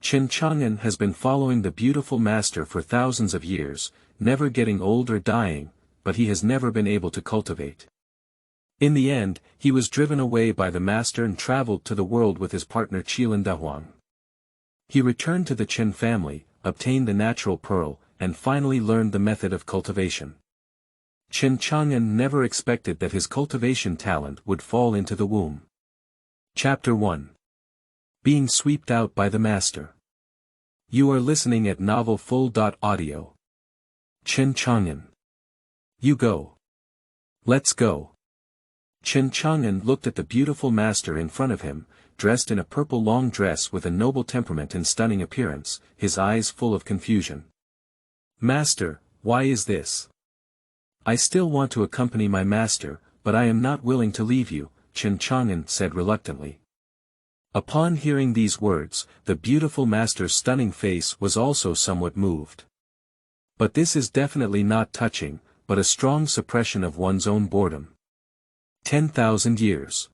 Chen Chang'an has been following the beautiful master for thousands of years, never getting old or dying, but he has never been able to cultivate. In the end, he was driven away by the master and traveled to the world with his partner Qilin Dahuang. He returned to the Chen family, obtained the natural pearl, and finally learned the method of cultivation. Chen Chang'an never expected that his cultivation talent would fall into the womb. Chapter 1. Being swept out by the master. You are listening at novelfull.audio. Chen Chang'an. You go. Let's go. Chen Chang'an looked at the beautiful master in front of him, dressed in a purple long dress with a noble temperament and stunning appearance, his eyes full of confusion. Master, why is this? I still want to accompany my master, but I am not willing to leave you, Chen Chang'an said reluctantly. Upon hearing these words, the beautiful master's stunning face was also somewhat moved. But this is definitely not touching, but a strong suppression of one's own boredom. 10,000 years.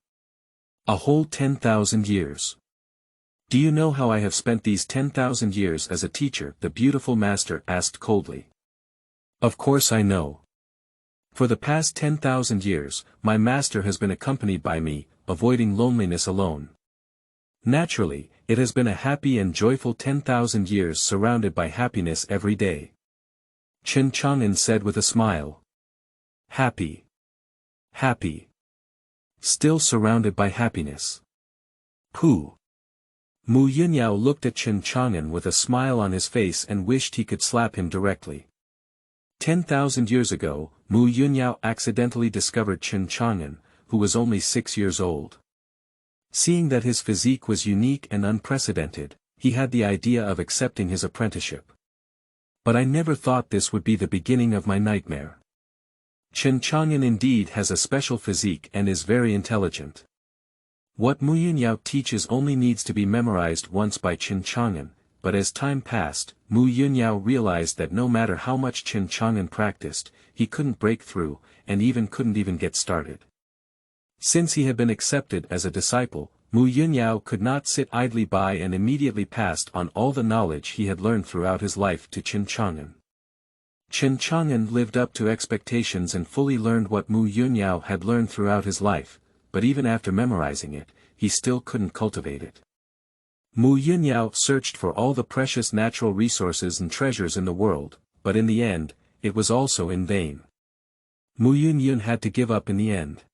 A whole 10,000 years. Do you know how I have spent these 10,000 years as a teacher? The beautiful master asked coldly. Of course I know. For the past 10,000 years, my master has been accompanied by me, avoiding loneliness alone. Naturally, it has been a happy and joyful 10,000 years surrounded by happiness every day. Chen Chang'an said with a smile. Happy. Happy. Still surrounded by happiness. Pooh. Mu Yunyao looked at Chen Chang'an with a smile on his face and wished he could slap him directly. 10,000 years ago, Mu Yunyao accidentally discovered Chen Chang'an, who was only 6 years old. Seeing that his physique was unique and unprecedented, he had the idea of accepting his apprenticeship. But I never thought this would be the beginning of my nightmare. Chen Chang'an indeed has a special physique and is very intelligent. What Mu Yunyao teaches only needs to be memorized once by Chen Chang'an, but as time passed, Mu Yunyao realized that no matter how much Chen Chang'an practiced, he couldn't break through, and couldn't even get started. Since he had been accepted as a disciple, Mu Yunyao could not sit idly by and immediately passed on all the knowledge he had learned throughout his life to Chen Chang'an. Chen Chang'an lived up to expectations and fully learned what Mu Yunyao had learned throughout his life, but even after memorizing it, he still couldn't cultivate it. Mu Yunyao searched for all the precious natural resources and treasures in the world, but in the end, it was also in vain. Mu Yunyao had to give up in the end.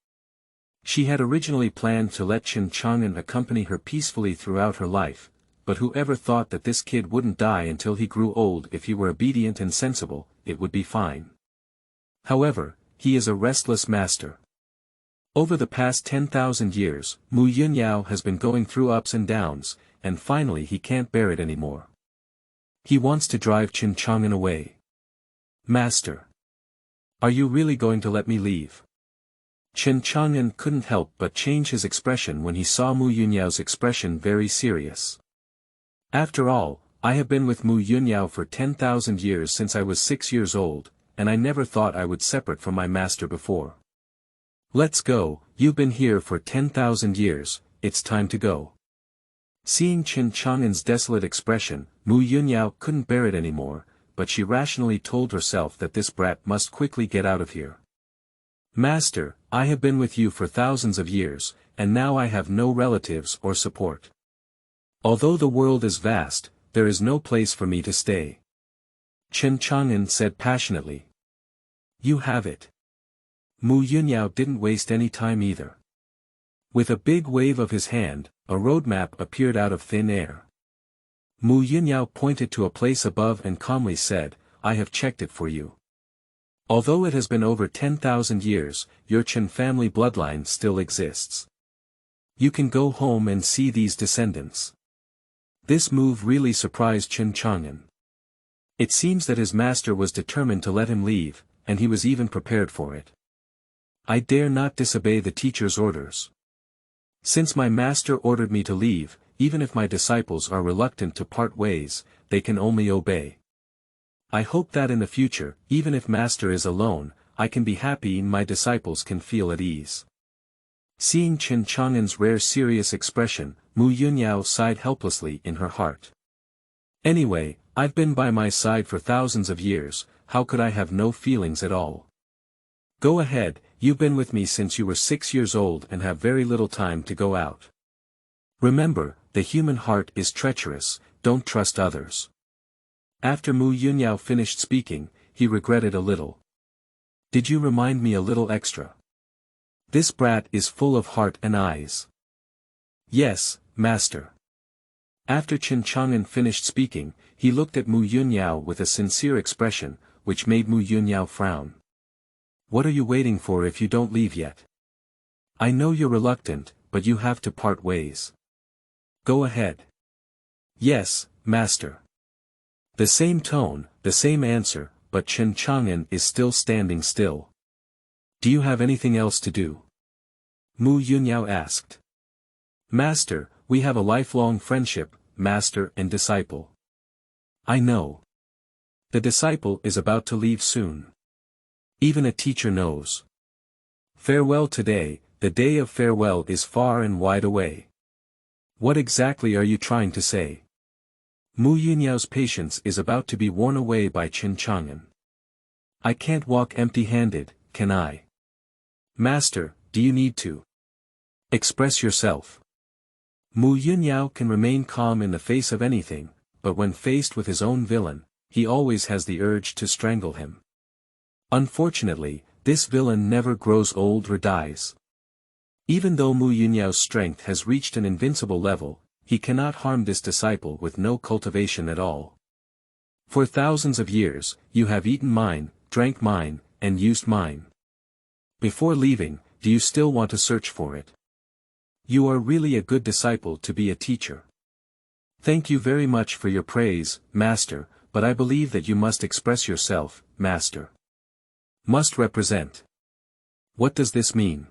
She had originally planned to let Chen Chang'an accompany her peacefully throughout her life, but whoever thought that this kid wouldn't die until he grew old if he were obedient and sensible, it would be fine. However, he is a restless master. Over the past 10,000 years, Mu Yunyao has been going through ups and downs, and finally he can't bear it anymore. He wants to drive Chen Chang'an away. Master. Are you really going to let me leave? Chen Chang'an couldn't help but change his expression when he saw Mu Yunyao's expression very serious. After all, I have been with Mu Yunyao for 10,000 years since I was 6 years old, and I never thought I would separate from my master before. Let's go, you've been here for 10,000 years, it's time to go. Seeing Chen Chang'an's desolate expression, Mu Yunyao couldn't bear it anymore, but she rationally told herself that this brat must quickly get out of here. Master, I have been with you for thousands of years, and now I have no relatives or support. Although the world is vast, there is no place for me to stay. Chen Chang'an said passionately. You have it. Mu Yunyao didn't waste any time either. With a big wave of his hand, a roadmap appeared out of thin air. Mu Yunyao pointed to a place above and calmly said, I have checked it for you. Although it has been over 10,000 years, your Chen family bloodline still exists. You can go home and see these descendants. This move really surprised Chen Chang'an. It seems that his master was determined to let him leave, and he was even prepared for it. I dare not disobey the teacher's orders. Since my master ordered me to leave, even if my disciples are reluctant to part ways, they can only obey. I hope that in the future, even if master is alone, I can be happy and my disciples can feel at ease. Seeing Chen Chang'an's rare serious expression, Mu Yunyao sighed helplessly in her heart. Anyway, I've been by my side for thousands of years, how could I have no feelings at all? Go ahead, you've been with me since you were 6 years old and have very little time to go out. Remember, the human heart is treacherous, don't trust others. After Mu Yunyao finished speaking, he regretted a little. Did you remind me a little extra? This brat is full of heart and eyes. Yes, master. After Chen Chang'an finished speaking, he looked at Mu Yunyao with a sincere expression, which made Mu Yunyao frown. What are you waiting for if you don't leave yet? I know you're reluctant, but you have to part ways. Go ahead. Yes, master. The same tone, the same answer, but Chen Chang'an is still standing still. Do you have anything else to do? Mu Yunyao asked. Master, we have a lifelong friendship, master and disciple. I know. The disciple is about to leave soon. Even a teacher knows. Farewell today, the day of farewell is far and wide away. What exactly are you trying to say? Mu Yunyao's patience is about to be worn away by Chen Chang'an. I can't walk empty-handed, can I? Master, do you need to express yourself? Mu Yunyao can remain calm in the face of anything, but when faced with his own villain, he always has the urge to strangle him. Unfortunately, this villain never grows old or dies. Even though Mu Yunyao's strength has reached an invincible level, he cannot harm this disciple with no cultivation at all. For thousands of years, you have eaten mine, drank mine, and used mine. Before leaving, do you still want to search for it? You are really a good disciple to be a teacher. Thank you very much for your praise, master, but I believe that you must express yourself, master. Must represent. What does this mean?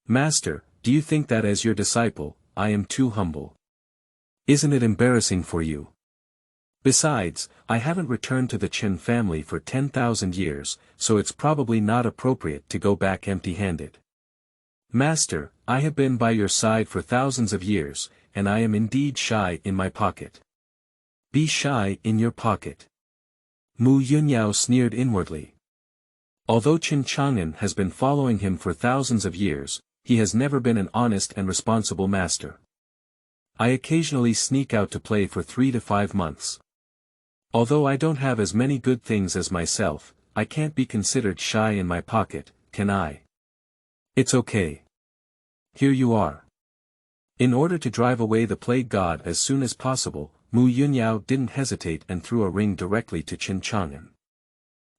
Master, do you think that as your disciple, I am too humble? Isn't it embarrassing for you? Besides, I haven't returned to the Chen family for 10,000 years, so it's probably not appropriate to go back empty-handed. Master, I have been by your side for thousands of years, and I am indeed shy in my pocket. Be shy in your pocket. Mu Yunyao sneered inwardly. Although Chen Chang'an has been following him for thousands of years, he has never been an honest and responsible master. I occasionally sneak out to play for 3 to 5 months. Although I don't have as many good things as myself, I can't be considered shy in my pocket, can I? It's okay. Here you are. In order to drive away the plague god as soon as possible, Mu Yunyao didn't hesitate and threw a ring directly to Chen Chang'an.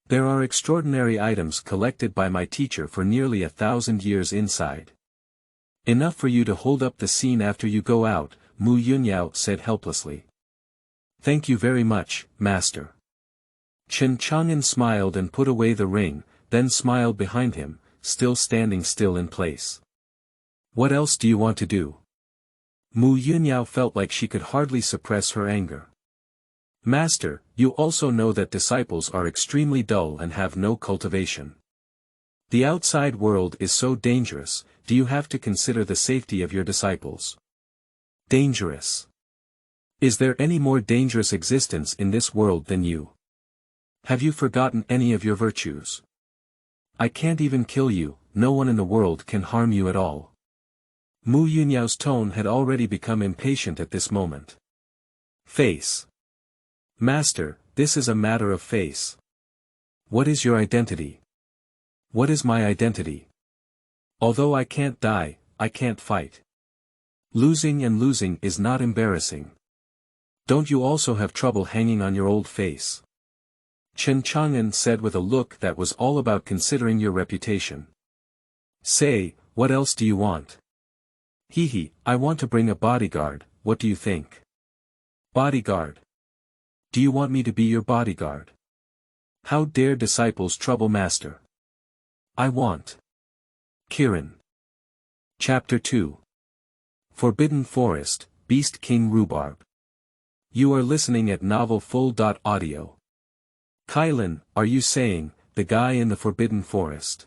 There are extraordinary items collected by my teacher for nearly 1,000 years inside. Enough for you to hold up the scene after you go out, Mu Yunyao said helplessly. Thank you very much, master. Chen Chang'an smiled and put away the ring, then smiled behind him, still standing still in place. What else do you want to do? Mu Yunyao felt like she could hardly suppress her anger. Master, you also know that disciples are extremely dull and have no cultivation. The outside world is so dangerous, do you have to consider the safety of your disciples? Dangerous. Is there any more dangerous existence in this world than you? Have you forgotten any of your virtues? I can't even kill you, no one in the world can harm you at all. Mu Yunyao's tone had already become impatient at this moment. Face. Master, this is a matter of face. What is your identity? What is my identity? Although I can't die, I can't fight. Losing and losing is not embarrassing. Don't you also have trouble hanging on your old face? Chen Chang'an said with a look that was all about considering your reputation. Say, what else do you want? Hee, I want to bring a bodyguard, what do you think? Bodyguard. Do you want me to be your bodyguard? How dare disciples trouble master? I want. Qilin. Chapter 2. Forbidden Forest, Beast King Rhubarb. You are listening at novelfull.audio. Qilin, are you saying, the guy in the Forbidden Forest?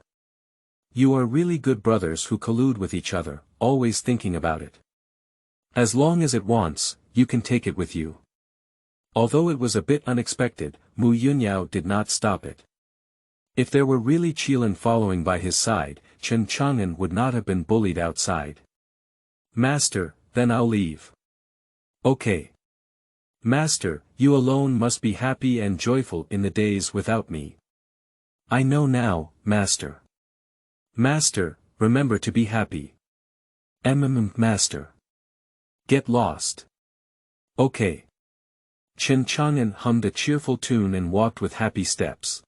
You are really good brothers who collude with each other, always thinking about it. As long as it wants, you can take it with you. Although it was a bit unexpected, Mu Yunyao did not stop it. If there were really Qilin following by his side, Chen Chang'an would not have been bullied outside. Master, then I'll leave. Okay. Master, you alone must be happy and joyful in the days without me. I know now, Master. Master, remember to be happy. Master. Get lost. Okay. Chen Chang'an hummed a cheerful tune and walked with happy steps.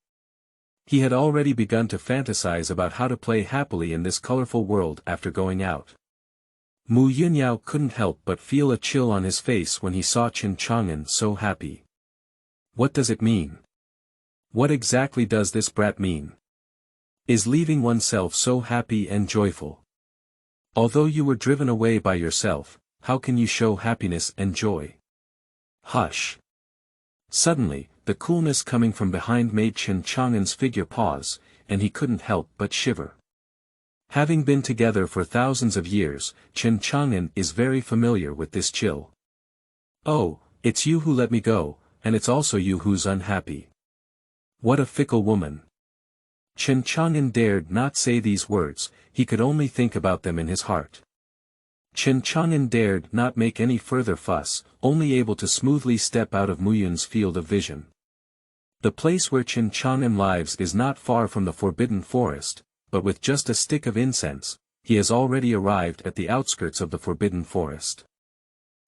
He had already begun to fantasize about how to play happily in this colorful world after going out. Mu Yunyao couldn't help but feel a chill on his face when he saw Chen Chang'an so happy. What does it mean? What exactly does this brat mean? Is leaving oneself so happy and joyful? Although you were driven away by yourself, how can you show happiness and joy? Hush. Suddenly, the coolness coming from behind made Chen Chang'an's figure pause, and he couldn't help but shiver. Having been together for thousands of years, Chen Chang'an is very familiar with this chill. Oh, it's you who let me go, and it's also you who's unhappy. What a fickle woman. Chen Chang'an dared not say these words, he could only think about them in his heart. Chen Chang'an dared not make any further fuss, only able to smoothly step out of Mu Yun's field of vision. The place where Chen Chang'an lives is not far from the Forbidden Forest, but with just a stick of incense, he has already arrived at the outskirts of the Forbidden Forest.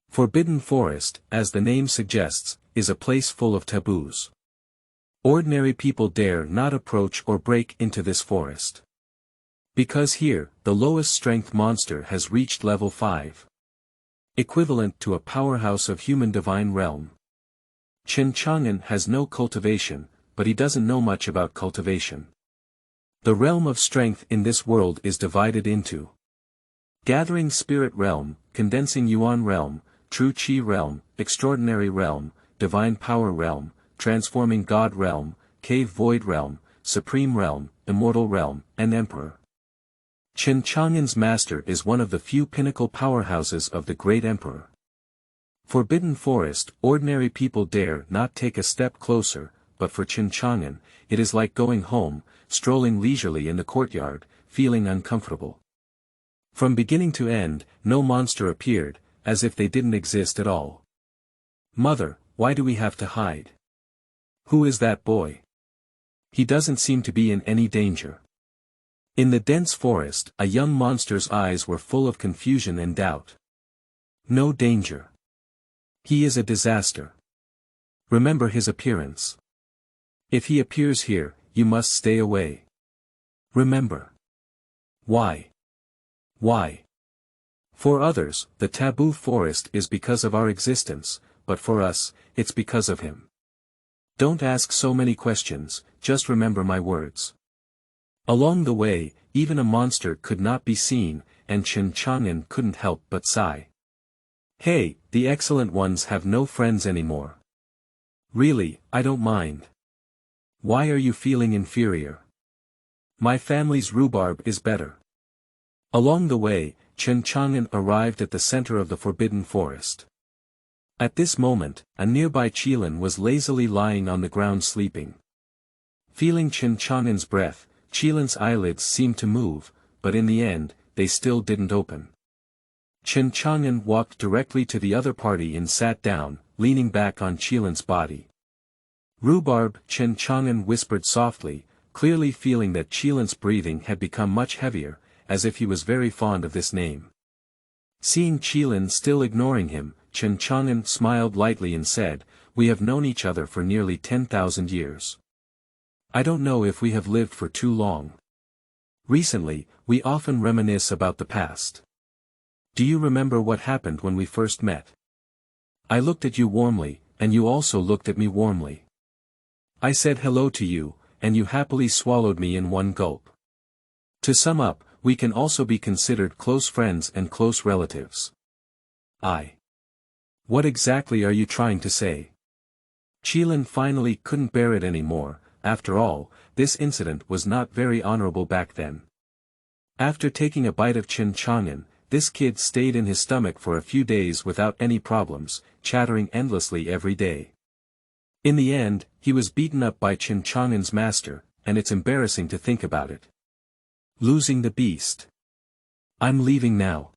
Forbidden Forest, as the name suggests, is a place full of taboos. Ordinary people dare not approach or break into this forest. Because here, the lowest strength monster has reached level 5. Equivalent to a powerhouse of human divine realm. Chen Chang'an has no cultivation, but he doesn't know much about cultivation. The realm of strength in this world is divided into Gathering Spirit Realm, Condensing Yuan Realm, True Qi Realm, Extraordinary Realm, Divine Power Realm, Transforming God Realm, Cave Void Realm, Supreme Realm, Immortal Realm, and Emperor. Chen Chang'an's master is one of the few pinnacle powerhouses of the Great Emperor. Forbidden Forest, ordinary people dare not take a step closer, but for Chen Chang'an, it is like going home, strolling leisurely in the courtyard, feeling uncomfortable. From beginning to end, no monster appeared, as if they didn't exist at all. Mother, why do we have to hide? Who is that boy? He doesn't seem to be in any danger. In the dense forest, a young monster's eyes were full of confusion and doubt. No danger. He is a disaster. Remember his appearance. If he appears here, you must stay away. Remember. Why? Why? For others, the taboo forest is because of our existence, but for us, it's because of him. Don't ask so many questions, just remember my words. Along the way, even a monster could not be seen, and Chen Chang'an couldn't help but sigh. Hey, the excellent ones have no friends anymore. Really, I don't mind. Why are you feeling inferior? My family's rhubarb is better. Along the way, Chen Chang'an arrived at the center of the Forbidden Forest. At this moment, a nearby Qilin was lazily lying on the ground sleeping. Feeling Chen Chang'an's breath, Qilin's eyelids seemed to move, but in the end, they still didn't open. Chen Chang'an walked directly to the other party and sat down, leaning back on Qilin's body. Rhubarb, Chen Chang'an whispered softly, clearly feeling that Qilin's breathing had become much heavier, as if he was very fond of this name. Seeing Qilin still ignoring him, Chen Chang'an smiled lightly and said, "We have known each other for nearly 10,000 years. I don't know if we have lived for too long. Recently, we often reminisce about the past. Do you remember what happened when we first met? I looked at you warmly, and you also looked at me warmly. I said hello to you, and you happily swallowed me in one gulp. To sum up, we can also be considered close friends and close relatives." What exactly are you trying to say? Qilin finally couldn't bear it anymore. After all, this incident was not very honorable back then. After taking a bite of Chen Chang'an, this kid stayed in his stomach for a few days without any problems, chattering endlessly every day. In the end, he was beaten up by Chen Chang'an's master, and it's embarrassing to think about it. Losing the beast. I'm leaving now.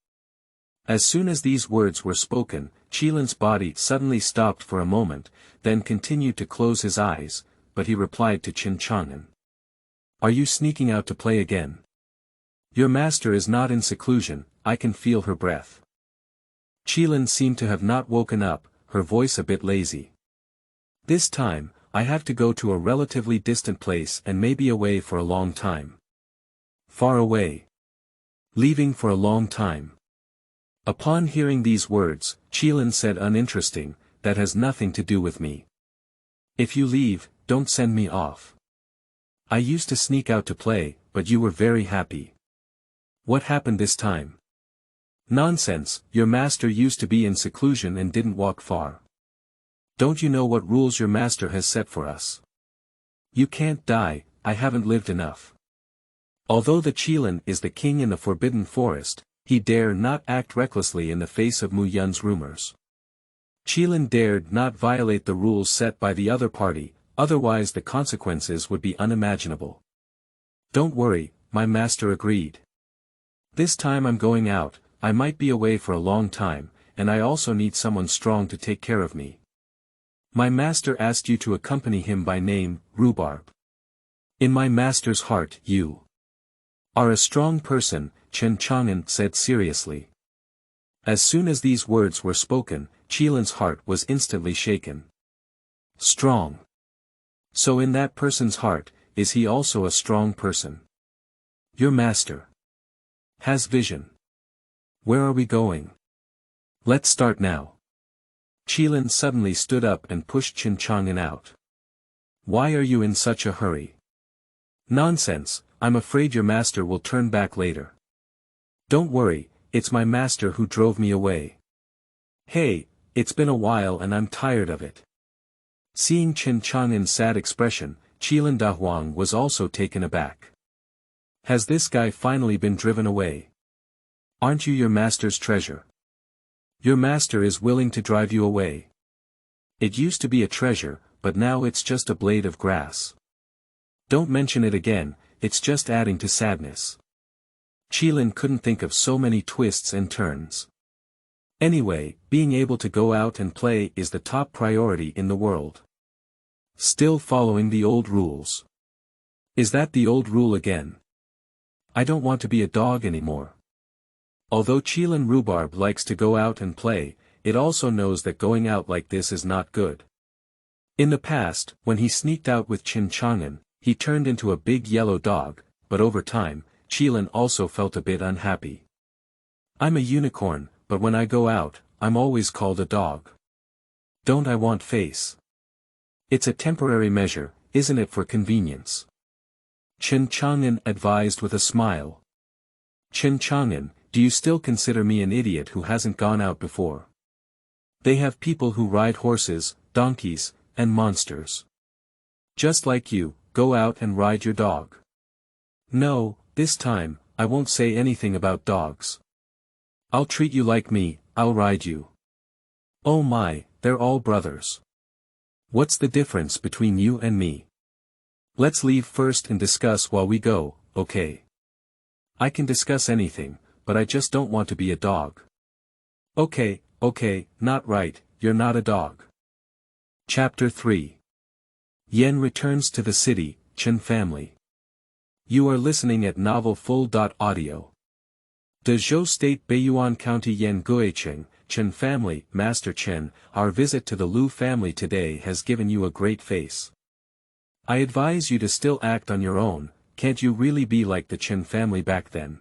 As soon as these words were spoken, Qilin's body suddenly stopped for a moment, then continued to close his eyes, but he replied to Chen Chang'an. Are you sneaking out to play again? Your master is not in seclusion, I can feel her breath. Qilin seemed to have not woken up, her voice a bit lazy. This time, I have to go to a relatively distant place and may be away for a long time. Far away. Leaving for a long time. Upon hearing these words, Qilin said, uninteresting, that has nothing to do with me. If you leave, don't send me off. I used to sneak out to play, but you were very happy. What happened this time? Nonsense, your master used to be in seclusion and didn't walk far. Don't you know what rules your master has set for us? You can't die, I haven't lived enough. Although the Qilin is the king in the forbidden forest, he dare not act recklessly in the face of Mu Yun's rumors. Qilin dared not violate the rules set by the other party, otherwise the consequences would be unimaginable. Don't worry, my master agreed. This time I'm going out, I might be away for a long time, and I also need someone strong to take care of me. My master asked you to accompany him by name, Rhubarb. In my master's heart, you are a strong person, Chen Chang'an said seriously. As soon as these words were spoken, Qilin's heart was instantly shaken. Strong. So in that person's heart, is he also a strong person? Your master has vision. Where are we going? Let's start now. Qilin suddenly stood up and pushed Chen Chang'an out. Why are you in such a hurry? Nonsense, I'm afraid your master will turn back later. Don't worry, it's my master who drove me away. Hey, it's been a while and I'm tired of it. Seeing Chen Chang'an's sad expression, Qilin Dahuang was also taken aback. Has this guy finally been driven away? Aren't you your master's treasure? Your master is willing to drive you away. It used to be a treasure, but now it's just a blade of grass. Don't mention it again, it's just adding to sadness. Qilin couldn't think of so many twists and turns. Anyway, being able to go out and play is the top priority in the world. Still following the old rules. Is that the old rule again? I don't want to be a dog anymore. Although Qilin Rhubarb likes to go out and play, it also knows that going out like this is not good. In the past, when he sneaked out with Chen Chang'an, he turned into a big yellow dog, but over time, Qilin also felt a bit unhappy. I'm a unicorn, but when I go out, I'm always called a dog. Don't I want face? It's a temporary measure, isn't it, for convenience? Chen Chang'an advised with a smile. Chen Chang'an, do you still consider me an idiot who hasn't gone out before? They have people who ride horses, donkeys, and monsters. Just like you, go out and ride your dog. No, this time, I won't say anything about dogs. I'll treat you like me, I'll ride you. Oh my, they're all brothers. What's the difference between you and me? Let's leave first and discuss while we go, okay? I can discuss anything, but I just don't want to be a dog. Okay, not right, you're not a dog. Chapter 3. Yen returns to the city, Chen family. You are listening at novelfull.audio. De Zhou State Beiyuan County Yen Guicheng, Chen family, Master Chen, our visit to the Lu family today has given you a great face. I advise you to still act on your own, can't you really be like the Chen family back then?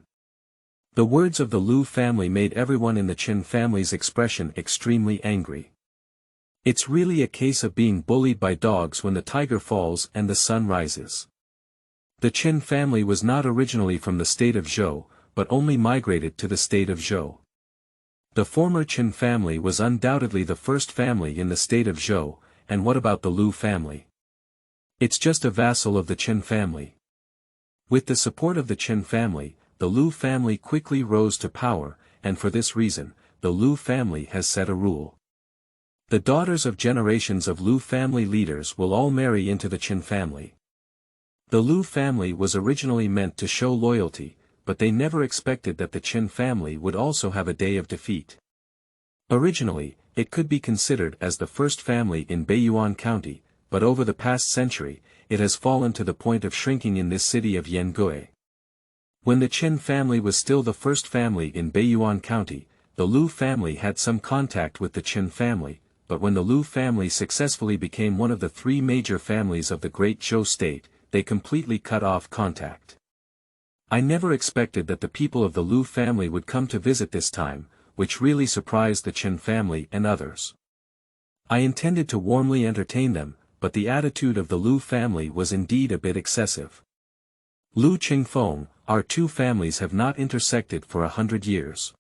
The words of the Lu family made everyone in the Chen family's expression extremely angry. It's really a case of being bullied by dogs when the tiger falls and the sun rises. The Chen family was not originally from the state of Zhou, but only migrated to the state of Zhou. The former Chen family was undoubtedly the first family in the state of Zhou, and what about the Lu family? It's just a vassal of the Chen family. With the support of the Chen family, the Lu family quickly rose to power, and for this reason, the Lu family has set a rule. The daughters of generations of Lu family leaders will all marry into the Chen family. The Lu family was originally meant to show loyalty, but they never expected that the Chen family would also have a day of defeat. Originally, it could be considered as the first family in Baiyuan County, but over the past century, it has fallen to the point of shrinking in this city of Yangue. When the Chen family was still the first family in Baiyuan County, the Lu family had some contact with the Chen family, but when the Lu family successfully became one of the three major families of the Great Zhou state, they completely cut off contact. I never expected that the people of the Lu family would come to visit this time, which really surprised the Chen family and others. I intended to warmly entertain them, but the attitude of the Lu family was indeed a bit excessive. Lu Qingfeng, our two families have not intersected for 100 years.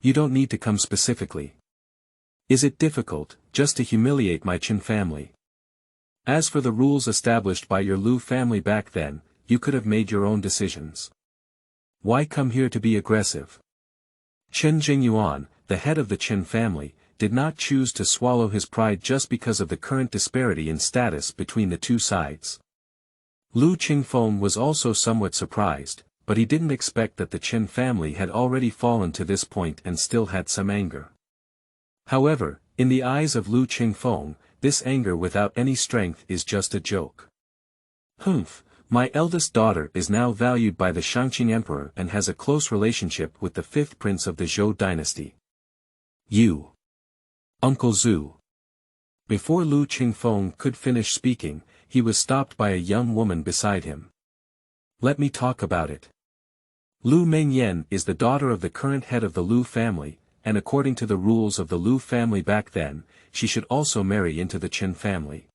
You don't need to come specifically. Is it difficult, just to humiliate my Chen family? As for the rules established by your Lu family back then, you could have made your own decisions. Why come here to be aggressive? Chen Chang'an, the head of the Chen family, did not choose to swallow his pride just because of the current disparity in status between the two sides. Lu Qingfeng was also somewhat surprised, but he didn't expect that the Chen family had already fallen to this point and still had some anger. However, in the eyes of Lu Qingfeng, this anger without any strength is just a joke. Humph, my eldest daughter is now valued by the Shangqing Emperor and has a close relationship with the fifth prince of the Zhou dynasty. You. Uncle Zhu. Before Lu Qingfeng could finish speaking, he was stopped by a young woman beside him. Let me talk about it. Lu Mengyan is the daughter of the current head of the Lu family, and according to the rules of the Lu family back then, she should also marry into the Chen family.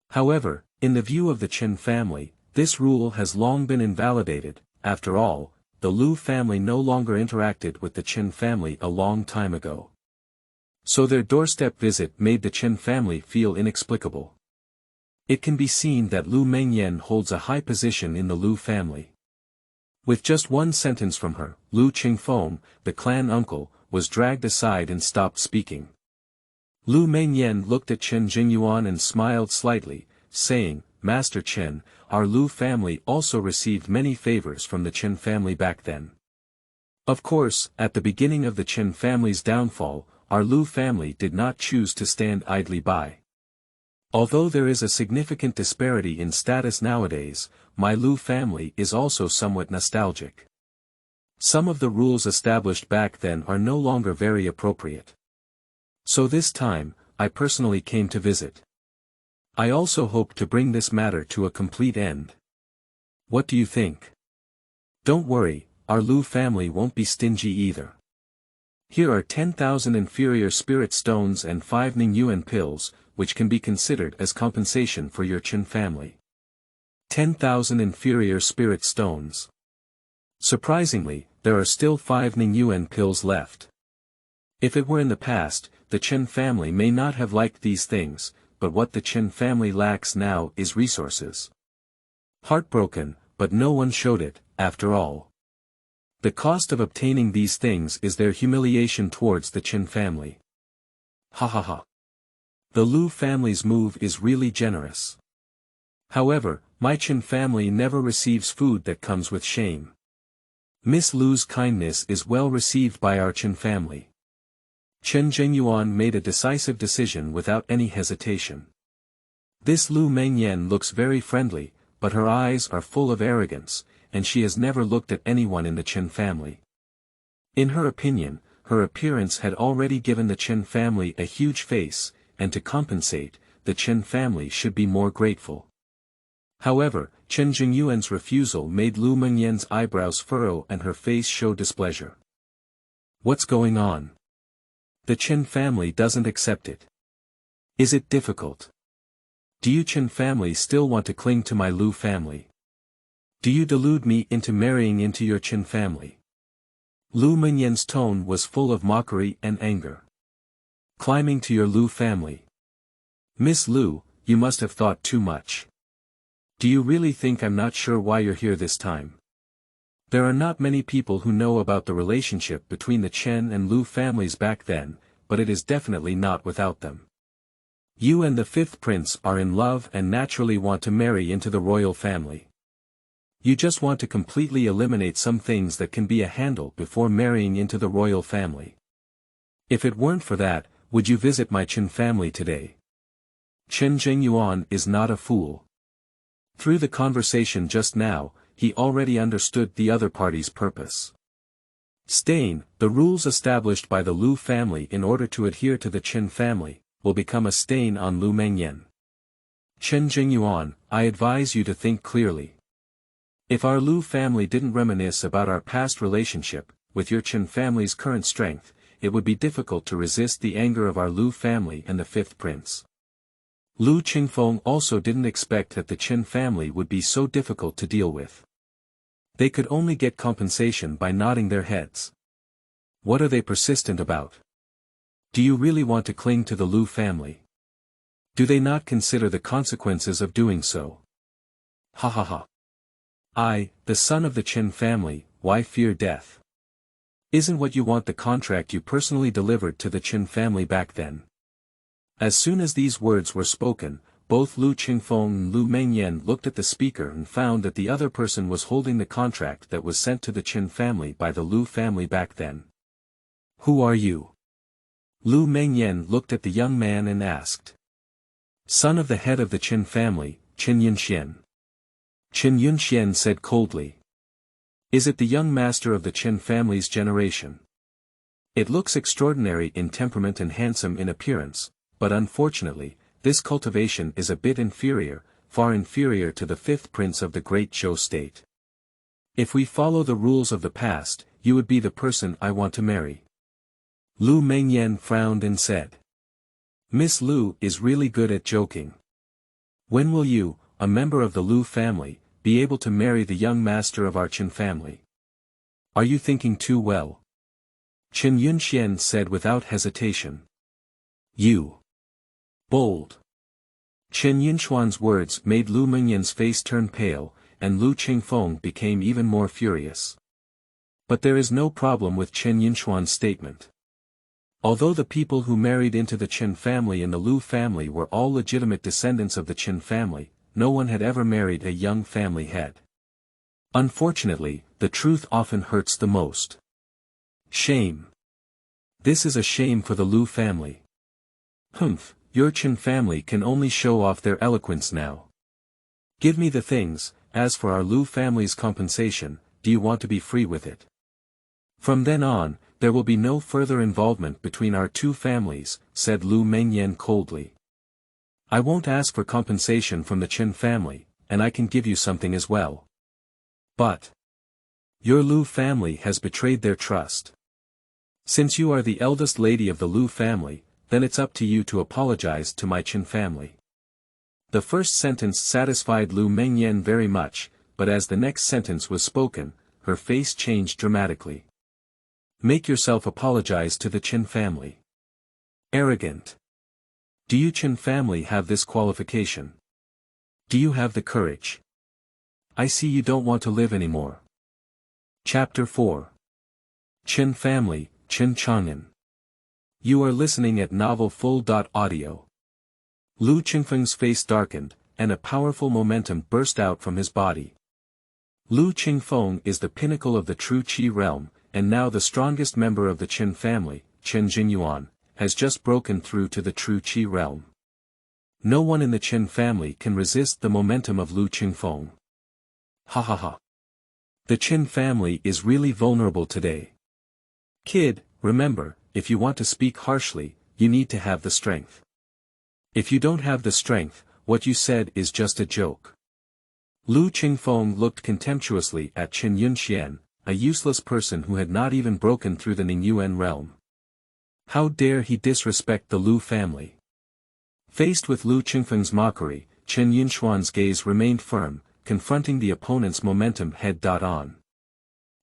However, in the view of the Chen family, this rule has long been invalidated. After all, the Lu family no longer interacted with the Chen family a long time ago. So their doorstep visit made the Chen family feel inexplicable. It can be seen that Lu Mengyan holds a high position in the Lu family. With just one sentence from her, Lu Qingfeng, the clan uncle, was dragged aside and stopped speaking. Lu Mengyan looked at Chen Chang'an and smiled slightly, saying, Master Chen, our Lu family also received many favors from the Chen family back then. Of course, at the beginning of the Chen family's downfall, our Lu family did not choose to stand idly by. Although there is a significant disparity in status nowadays, my Lu family is also somewhat nostalgic. Some of the rules established back then are no longer very appropriate. So this time, I personally came to visit. I also hope to bring this matter to a complete end. What do you think? Don't worry, our Lu family won't be stingy either. Here are 10,000 inferior spirit stones and 5 Ningyuan pills, which can be considered as compensation for your Chen family. 10,000 inferior spirit stones. Surprisingly, there are still 5 Ningyuan pills left. If it were in the past, the Chen family may not have liked these things, but what the Chen family lacks now is resources. Heartbroken, but no one showed it, after all. The cost of obtaining these things is their humiliation towards the Chen family. Ha ha ha. The Lu family's move is really generous. However, my Chen family never receives food that comes with shame. Miss Lu's kindness is well received by our Chen family. Chen Chang'an made a decisive decision without any hesitation. This Lu Mengyan looks very friendly, but her eyes are full of arrogance, and she has never looked at anyone in the Chen family. In her opinion, her appearance had already given the Chen family a huge face, and to compensate, the Chen family should be more grateful. However, Chen Chang'an's refusal made Lu Mengyan's eyebrows furrow and her face show displeasure. What's going on? The Chen family doesn't accept it. Is it difficult? Do you Chen family still want to cling to my Lu family? Do you delude me into marrying into your Chen family? Lu Mengyan's tone was full of mockery and anger. Climbing to your Lu family. Miss Lu, you must have thought too much. Do you really think I'm not sure why you're here this time? There are not many people who know about the relationship between the Chen and Lu families back then, but it is definitely not without them. You and the fifth prince are in love and naturally want to marry into the royal family. You just want to completely eliminate some things that can be a handle before marrying into the royal family. If it weren't for that, would you visit my Chen family today? Chen Chang'an is not a fool. Through the conversation just now, he already understood the other party's purpose. Stain, the rules established by the Lu family in order to adhere to the Chen family, will become a stain on Lu Mengyan. Chen Chang'an, I advise you to think clearly. If our Lu family didn't reminisce about our past relationship, with your Chen family's current strength, it would be difficult to resist the anger of our Lu family and the fifth prince. Lu Qingfeng also didn't expect that the Chen family would be so difficult to deal with. They could only get compensation by nodding their heads. What are they persistent about? Do you really want to cling to the Lu family? Do they not consider the consequences of doing so? Ha ha ha. I, the son of the Chen family, why fear death? Isn't what you want the contract you personally delivered to the Chen family back then? As soon as these words were spoken, both Lu Qingfeng and Lu Mengyan looked at the speaker and found that the other person was holding the contract that was sent to the Chen family by the Lu family back then. Who are you? Lu Mengyan looked at the young man and asked. Son of the head of the Chen family, Chen Yunxian. Chen Yunxian said coldly. Is it the young master of the Chen family's generation? It looks extraordinary in temperament and handsome in appearance, but unfortunately, this cultivation is a bit inferior, far inferior to the fifth prince of the great Zhou state. If we follow the rules of the past, you would be the person I want to marry. Lu Mengyan frowned and said. Miss Lu is really good at joking. When will you, a member of the Lu family, be able to marry the young master of our Chen family? Are you thinking too well? Chen Yunxian said without hesitation. You. Bold. Chen Yunxuan's words made Lu Mengyan's face turn pale, and Lu Qingfeng became even more furious. But there is no problem with Chen Yunxuan's statement. Although the people who married into the Chen family and the Lu family were all legitimate descendants of the Chen family, no one had ever married a young family head. Unfortunately, the truth often hurts the most. Shame. This is a shame for the Lu family. Humph, your Chen family can only show off their eloquence now. Give me the things, as for our Lu family's compensation, do you want to be free with it? From then on, there will be no further involvement between our two families, said Lu Mengyan coldly. I won't ask for compensation from the Chen family, and I can give you something as well. But your Lu family has betrayed their trust. Since you are the eldest lady of the Lu family, then it's up to you to apologize to my Chen family. The first sentence satisfied Lu Mengyan very much, but as the next sentence was spoken, her face changed dramatically. Make yourself apologize to the Chen family. Arrogant. Do you Chen family have this qualification? Do you have the courage? I see you don't want to live anymore. Chapter 4. Chen family, Chen Chang'an. You are listening at novelfull.audio. Lu Qingfeng's face darkened, and a powerful momentum burst out from his body. Lu Qingfeng is the pinnacle of the true Qi realm, and now the strongest member of the Chen family, Chen Chang'an, has just broken through to the true Qi realm. No one in the Chen family can resist the momentum of Lu Qingfeng. Ha ha ha. The Chen family is really vulnerable today. Kid, remember, if you want to speak harshly, you need to have the strength. If you don't have the strength, what you said is just a joke. Lu Qingfeng looked contemptuously at Chen Yunxian, a useless person who had not even broken through the Ningyuan realm. How dare he disrespect the Lu family? Faced with Lu Qingfeng's mockery, Chen Yunxuan's gaze remained firm, confronting the opponent's momentum head-on.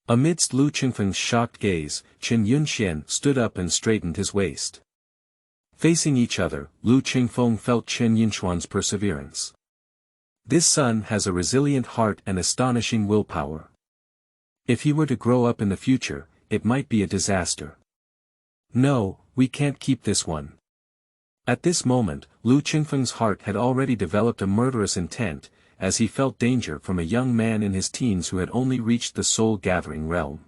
Amidst Lu Qingfeng's shocked gaze, Chen Yunxian stood up and straightened his waist. Facing each other, Lu Qingfeng felt Chen Yunxuan's perseverance. This son has a resilient heart and astonishing willpower. If he were to grow up in the future, it might be a disaster. No, we can't keep this one. At this moment, Lu Qingfeng's heart had already developed a murderous intent, as he felt danger from a young man in his teens who had only reached the soul-gathering realm.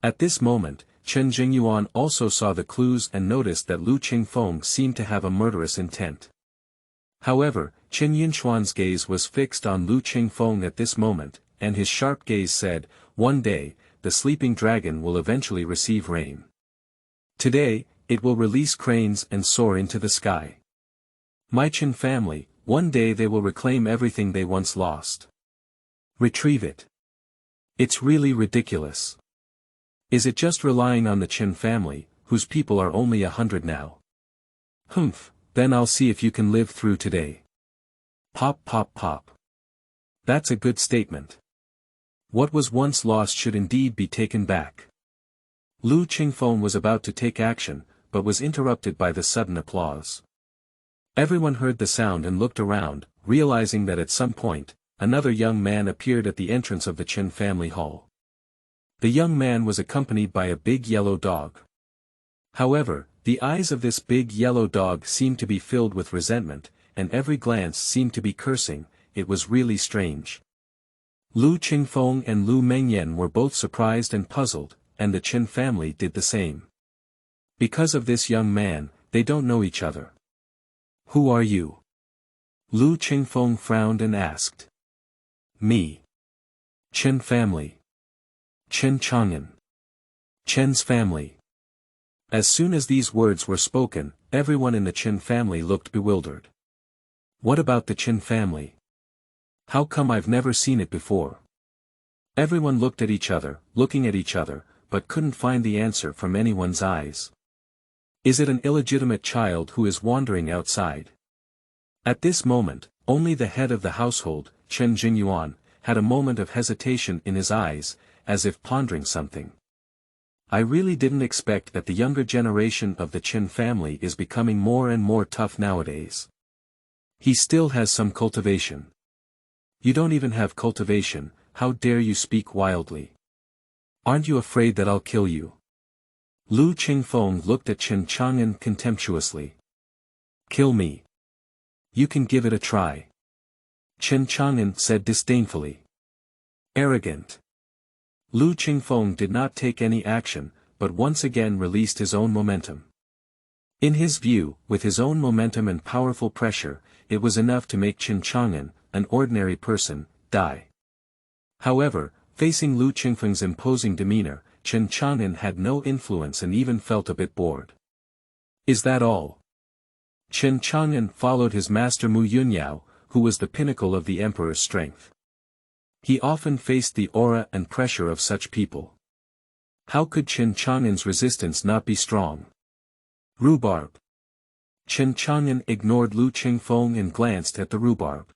At this moment, Chen Jingyuan also saw the clues and noticed that Lu Qingfeng seemed to have a murderous intent. However, Qin Yinchuan's gaze was fixed on Lu Qingfeng at this moment, and his sharp gaze said, "One day, the sleeping dragon will eventually receive rain. Today, it will release cranes and soar into the sky. My Chen family, one day they will reclaim everything they once lost. Retrieve it. It's really ridiculous. Is it just relying on the Chen family, whose people are only 100 now? Humph, then I'll see if you can live through today." Pop pop pop. That's a good statement. What was once lost should indeed be taken back. Lu Qingfeng was about to take action, but was interrupted by the sudden applause. Everyone heard the sound and looked around, realizing that at some point, another young man appeared at the entrance of the Chen family hall. The young man was accompanied by a big yellow dog. However, the eyes of this big yellow dog seemed to be filled with resentment, and every glance seemed to be cursing. It was really strange. Lu Qingfeng and Lu Mengyan were both surprised and puzzled, and the Chen family did the same. Because of this young man, they don't know each other. "Who are you?" Lu Qingfeng frowned and asked. "Me. Chen family. Chen Chang'an. Chen's family." As soon as these words were spoken, everyone in the Chen family looked bewildered. What about the Chen family? How come I've never seen it before? Everyone looked at each other, but couldn't find the answer from anyone's eyes. Is it an illegitimate child who is wandering outside? At this moment, only the head of the household, Chen Jingyuan, had a moment of hesitation in his eyes, as if pondering something. I really didn't expect that the younger generation of the Chen family is becoming more and more tough nowadays. He still has some cultivation. You don't even have cultivation, how dare you speak wildly? Aren't you afraid that I'll kill you? Lu Qingfeng looked at Chen Chang'an contemptuously. Kill me. You can give it a try. Chen Chang'an said disdainfully. Arrogant. Lu Qingfeng did not take any action, but once again released his own momentum. In his view, with his own momentum and powerful pressure, it was enough to make Chen Chang'an, an ordinary person, die. However, facing Lu Qingfeng's imposing demeanor, Chen Chang'an had no influence and even felt a bit bored. Is that all? Chen Chang'an followed his master Mu Yunyao, who was the pinnacle of the emperor's strength. He often faced the aura and pressure of such people. How could Chen Chang'an's resistance not be strong? Rhubarb. Chen Chang'an ignored Lu Qingfeng and glanced at the rhubarb.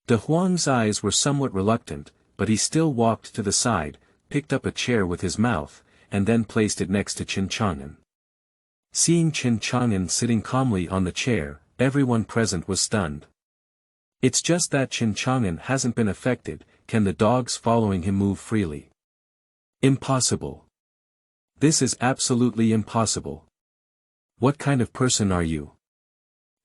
Dahuang's eyes were somewhat reluctant, but he still walked to the side, picked up a chair with his mouth, and then placed it next to Chen Chang'an. Seeing Chen Chang'an sitting calmly on the chair, everyone present was stunned. It's just that Chen Chang'an hasn't been affected. Can the dogs following him move freely? Impossible. This is absolutely impossible. What kind of person are you?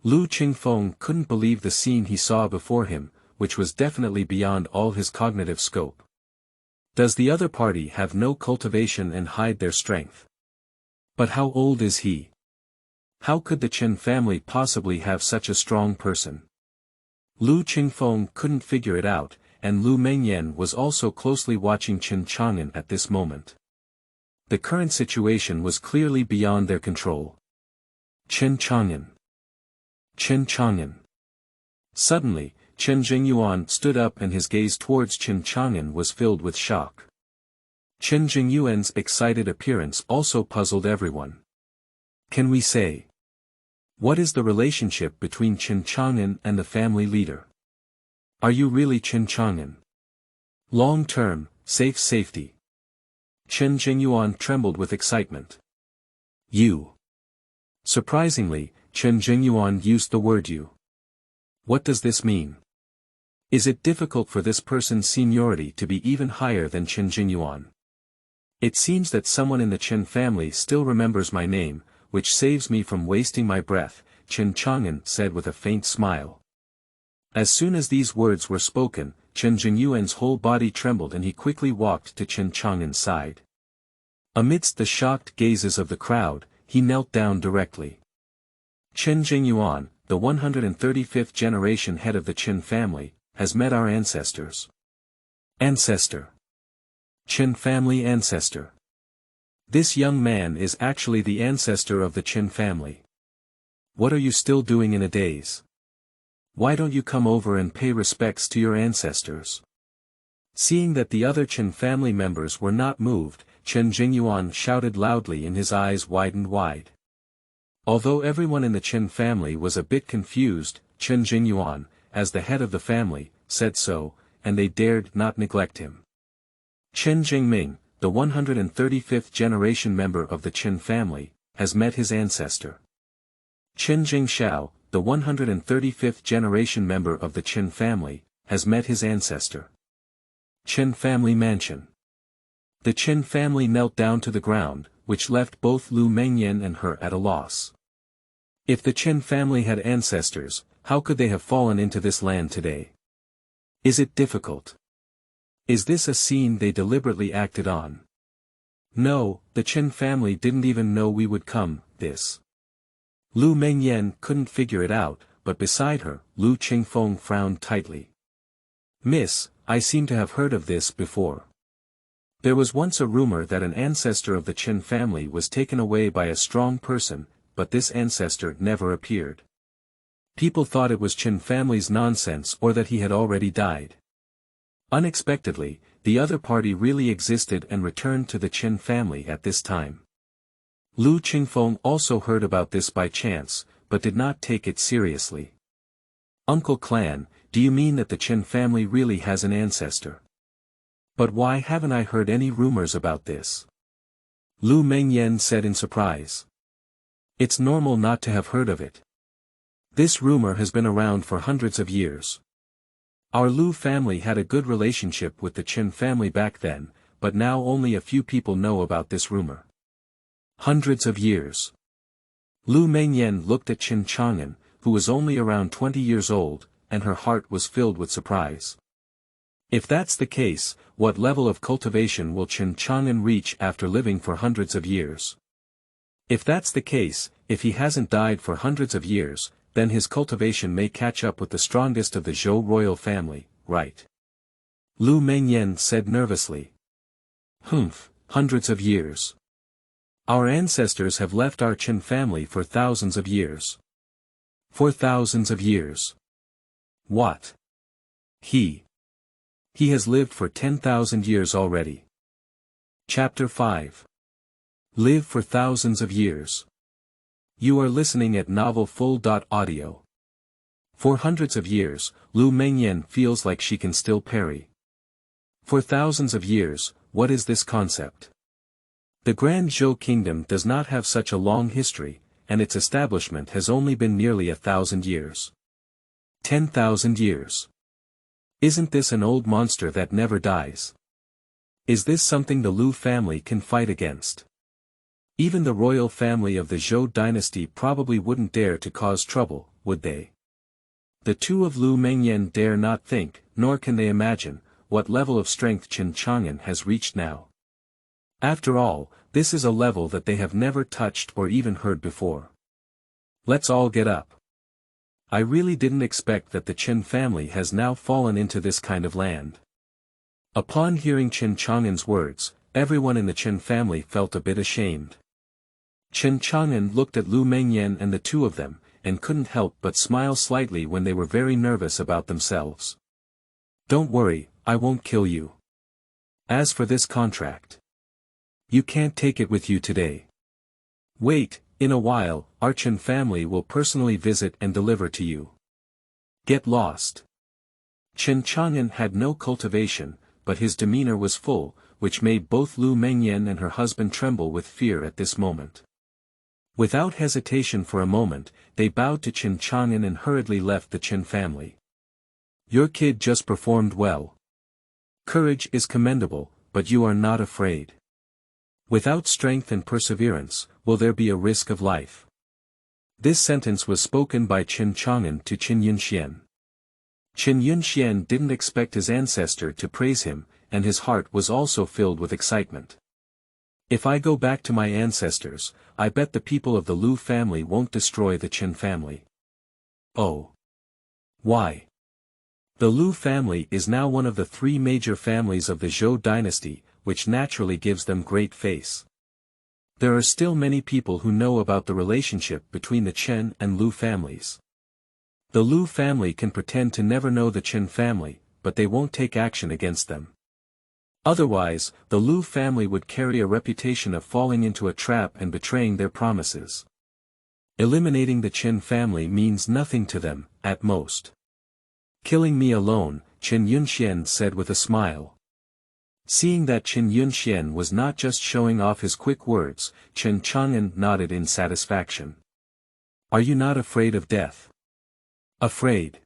Lu Qingfeng couldn't believe the scene he saw before him, which was definitely beyond all his cognitive scope. Does the other party have no cultivation and hide their strength? But how old is he? How could the Chen family possibly have such a strong person? Lu Qingfeng couldn't figure it out, and Lu Mengyan was also closely watching Chen Chang'an at this moment. The current situation was clearly beyond their control. Chen Chang'an. Chen Chang'an. Suddenly, Chen Jingyuan stood up and his gaze towards Chen Chang'an was filled with shock. Chen Jingyuan's excited appearance also puzzled everyone. Can we say? What is the relationship between Chen Chang'an and the family leader? Are you really Chen Chang'an? Long-term, safety. Chen Jingyuan trembled with excitement. You. Surprisingly, Chen Jingyuan used the word you. What does this mean? Is it difficult for this person's seniority to be even higher than Chen Jingyuan? It seems that someone in the Chen family still remembers my name. which saves me from wasting my breath, Chen Chang'an said with a faint smile. As soon as these words were spoken, Chen Jingyuan's whole body trembled and he quickly walked to Chen Chang'an's side. Amidst the shocked gazes of the crowd, he knelt down directly. Chen Jingyuan, the 135th generation head of the Chen family, has met our ancestors. Ancestor. Chen family ancestor. This young man is actually the ancestor of the Chen family. What are you still doing in a daze? Why don't you come over and pay respects to your ancestors? Seeing that the other Chen family members were not moved, Chen Jingyuan shouted loudly and his eyes widened wide. Although everyone in the Chen family was a bit confused, Chen Jingyuan, as the head of the family, said so, and they dared not neglect him. Chen Jingming, the 135th generation member of the Chen family, has met his ancestor. Chen Jingxiao, the 135th generation member of the Chen family, has met his ancestor. Chen family mansion. The Chen family knelt down to the ground, which left both Lu Mengyan and her at a loss. If the Chen family had ancestors, how could they have fallen into this land today? Is it difficult? Is this a scene they deliberately acted on? No, the Chen family didn't even know we would come, this. Lu Mengyan couldn't figure it out, but beside her, Lu Qingfeng frowned tightly. Miss, I seem to have heard of this before. There was once a rumor that an ancestor of the Chen family was taken away by a strong person, but this ancestor never appeared. People thought it was Chen family's nonsense or that he had already died. Unexpectedly, the other party really existed and returned to the Chen family at this time. Lu Qingfeng also heard about this by chance, but did not take it seriously. Uncle Clan, do you mean that the Chen family really has an ancestor? But why haven't I heard any rumors about this? Lu Mengyan said in surprise. It's normal not to have heard of it. This rumor has been around for hundreds of years. Our Lu family had a good relationship with the Chen family back then, but now only a few people know about this rumor. Hundreds of years. Lu Mengyan looked at Chen Chang'an, who was only around 20 years old, and her heart was filled with surprise. If that's the case, what level of cultivation will Chen Chang'an reach after living for hundreds of years? If that's the case, if he hasn't died for hundreds of years, then his cultivation may catch up with the strongest of the Zhou royal family, right? Lu Mengyan said nervously. Hundreds of years. Our ancestors have left our Chen family for thousands of years. For thousands of years. What? He has lived for 10,000 years already. Chapter 5. Live for thousands of years. You are listening at novelfull.audio. For hundreds of years, Lu Mengyan feels like she can still parry. For thousands of years, what is this concept? The Grand Zhou Kingdom does not have such a long history, and its establishment has only been nearly 1,000 years. 10,000 years. Isn't this an old monster that never dies? Is this something the Lu family can fight against? Even the royal family of the Zhou dynasty probably wouldn't dare to cause trouble, would they? The two of Lu Mengyan dare not think, nor can they imagine, what level of strength Chen Chang'an has reached now. After all, this is a level that they have never touched or even heard before. Let's all get up. I really didn't expect that the Chen family has now fallen into this kind of land. Upon hearing Chen Chang'an's words, everyone in the Chen family felt a bit ashamed. Chen Chang'an looked at Lu Mengyan and the two of them, and couldn't help but smile slightly when they were very nervous about themselves. Don't worry, I won't kill you. As for this contract, you can't take it with you today. Wait, in a while, our Chen family will personally visit and deliver to you. Get lost. Chen Chang'an had no cultivation, but his demeanor was full, which made both Lu Mengyan and her husband tremble with fear at this moment. Without hesitation for a moment, they bowed to Chen Chang'an and hurriedly left the Chen family. Your kid just performed well. Courage is commendable, but you are not afraid. Without strength and perseverance, will there be a risk of life? This sentence was spoken by Chen Chang'an to Chen Yunxian. Chen Yunxian didn't expect his ancestor to praise him, and his heart was also filled with excitement. If I go back to my ancestors, I bet the people of the Lu family won't destroy the Chen family. Oh. Why? The Lu family is now one of the three major families of the Zhou dynasty, which naturally gives them great face. There are still many people who know about the relationship between the Chen and Lu families. The Lu family can pretend to never know the Chen family, but they won't take action against them. Otherwise, the Lu family would carry a reputation of falling into a trap and betraying their promises. Eliminating the Chen family means nothing to them, at most. Killing me alone, Chen Yunxian said with a smile. Seeing that Chen Yunxian was not just showing off his quick words, Chen Chang'an nodded in satisfaction. Are you not afraid of death? Afraid.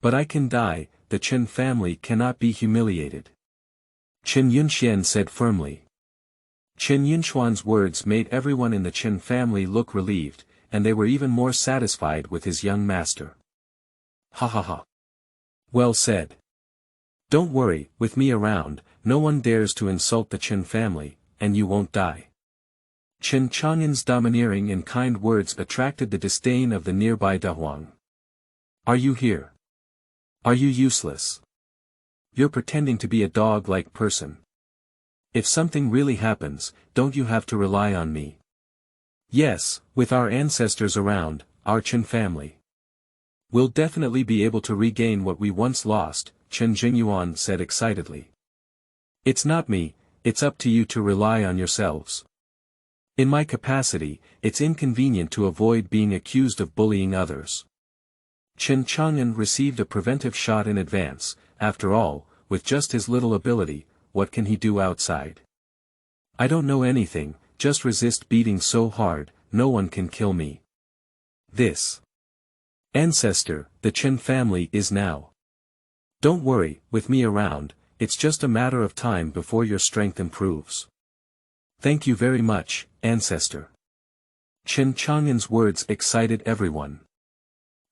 But I can die, the Chen family cannot be humiliated. Chen Yunxian said firmly. Chen Yunxuan's words made everyone in the Chen family look relieved, and they were even more satisfied with his young master. Ha ha ha. Well said. Don't worry, with me around, no one dares to insult the Chen family, and you won't die. Chen Chang'an's domineering and kind words attracted the disdain of the nearby Dahuang. Are you here? Are you useless? You're pretending to be a dog-like person. If something really happens, don't you have to rely on me? Yes, with our ancestors around, our Chen family. We'll definitely be able to regain what we once lost, Chen Jingyuan said excitedly. It's not me, it's up to you to rely on yourselves. In my capacity, it's inconvenient to avoid being accused of bullying others. Chen Chang'an received a preventive shot in advance. After all, with just his little ability, what can he do outside? I don't know anything, just resist beating so hard, no one can kill me. This ancestor, the Chen family is now. Don't worry, with me around, it's just a matter of time before your strength improves. Thank you very much, ancestor. Chen Chang'an's words excited everyone.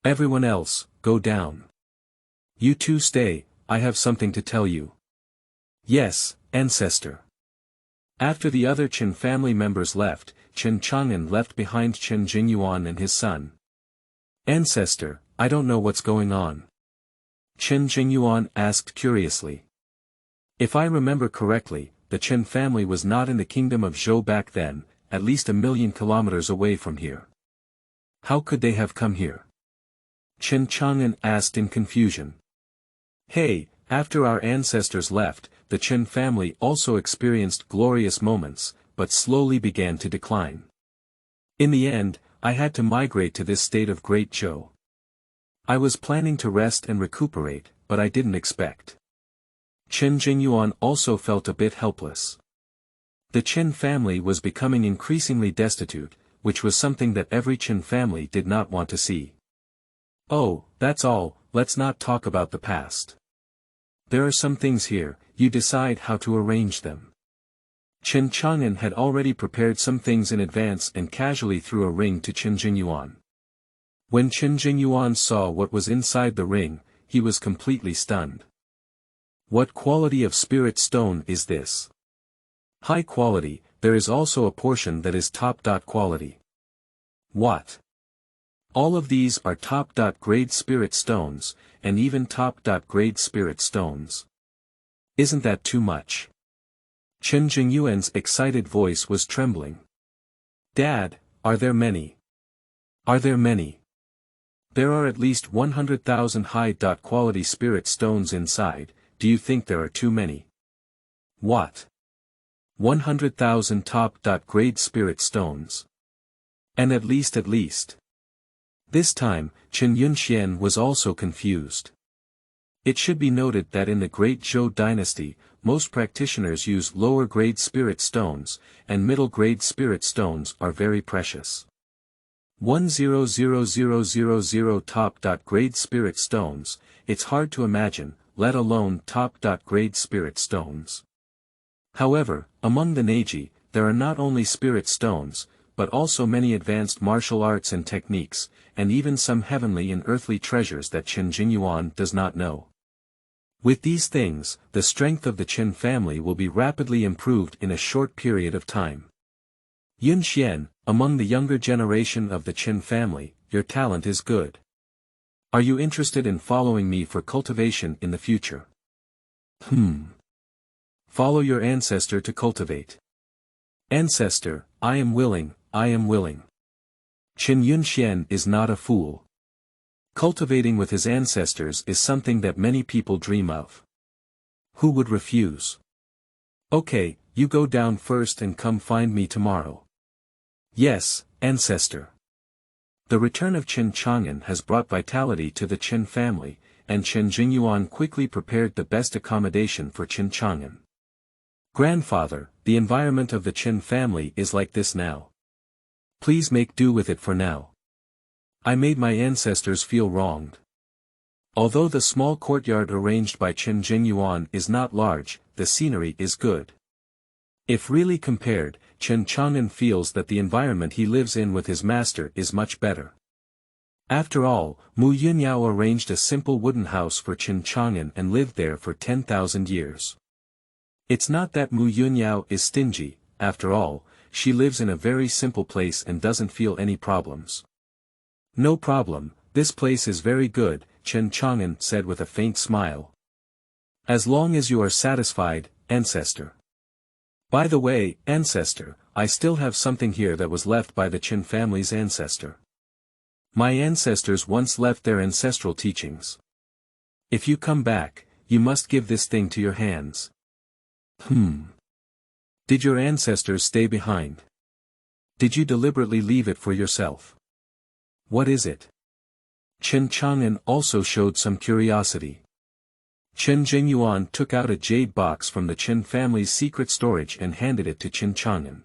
Everyone else, go down. You two stay, I have something to tell you. Yes, ancestor. After the other Chen family members left, Chen Chang'an left behind Chen Jingyuan and his son. Ancestor, I don't know what's going on. Chen Jingyuan asked curiously. If I remember correctly, the Chen family was not in the kingdom of Zhou back then, at least 1,000,000 kilometers away from here. How could they have come here? Chen Chang'an asked in confusion. Hey, after our ancestors left, the Chen family also experienced glorious moments, but slowly began to decline. In the end, I had to migrate to this state of Great Zhou. I was planning to rest and recuperate, but I didn't expect. Chen Jingyuan also felt a bit helpless. The Chen family was becoming increasingly destitute, which was something that every Chen family did not want to see. Oh, that's all, let's not talk about the past. There are some things here, you decide how to arrange them. Chen Chang'an had already prepared some things in advance and casually threw a ring to Chen Jingyuan. When Chen Jingyuan saw what was inside the ring, he was completely stunned. What quality of spirit stone is this? High quality, there is also a portion that is top quality. What? All of these are top grade spirit stones, and even top grade spirit stones. Isn't that too much? Chen Jingyuan's excited voice was trembling. Dad, are there many? Are there many? There are at least 100,000 high quality spirit stones inside, do you think there are too many? What? 100,000 top grade spirit stones. And at least. This time, Chen Yunxian was also confused. It should be noted that in the Great Zhou dynasty, most practitioners use lower-grade spirit stones, and middle-grade spirit stones are very precious. 100,000 top-grade spirit stones, it's hard to imagine, let alone top-grade spirit stones. However, among the Neji, there are not only spirit stones, but also many advanced martial arts and techniques, and even some heavenly and earthly treasures that Chen Chang'an does not know. With these things, the strength of the Chen family will be rapidly improved in a short period of time. Yun Xian, among the younger generation of the Chen family, your talent is good. Are you interested in following me for cultivation in the future? Follow your ancestor to cultivate. Ancestor, I am willing, I am willing. Chen Yunxian is not a fool. Cultivating with his ancestors is something that many people dream of. Who would refuse? Okay, you go down first and come find me tomorrow. Yes, ancestor. The return of Chen Chang'an has brought vitality to the Chen family, and Chen Jingyuan quickly prepared the best accommodation for Chen Chang'an. Grandfather, the environment of the Chen family is like this now. Please make do with it for now. I made my ancestors feel wronged. Although the small courtyard arranged by Chen Jingyuan is not large, the scenery is good. If really compared, Chen Chang'an feels that the environment he lives in with his master is much better. After all, Mu Yunyao arranged a simple wooden house for Chen Chang'an and lived there for 10,000 years. It's not that Mu Yunyao is stingy, after all, she lives in a very simple place and doesn't feel any problems. No problem, this place is very good, Chen Chang'an said with a faint smile. As long as you are satisfied, ancestor. By the way, ancestor, I still have something here that was left by the Chen family's ancestor. My ancestors once left their ancestral teachings. If you come back, you must give this thing to your hands. Did your ancestors stay behind? Did you deliberately leave it for yourself? What is it? Chen Chang'an also showed some curiosity. Chen Jingyuan took out a jade box from the Chen family's secret storage and handed it to Chen Chang'an.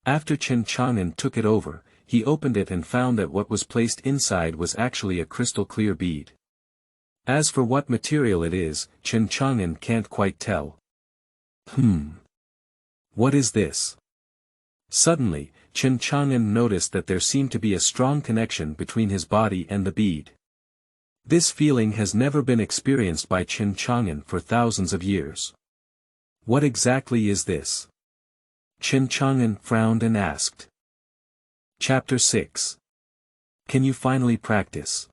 After Chen Chang'an took it over, he opened it and found that what was placed inside was actually a crystal clear bead. As for what material it is, Chen Chang'an can't quite tell. What is this? Suddenly, Chen Chang'an noticed that there seemed to be a strong connection between his body and the bead. This feeling has never been experienced by Chen Chang'an for thousands of years. What exactly is this? Chen Chang'an frowned and asked. Chapter 6. Can you finally practice?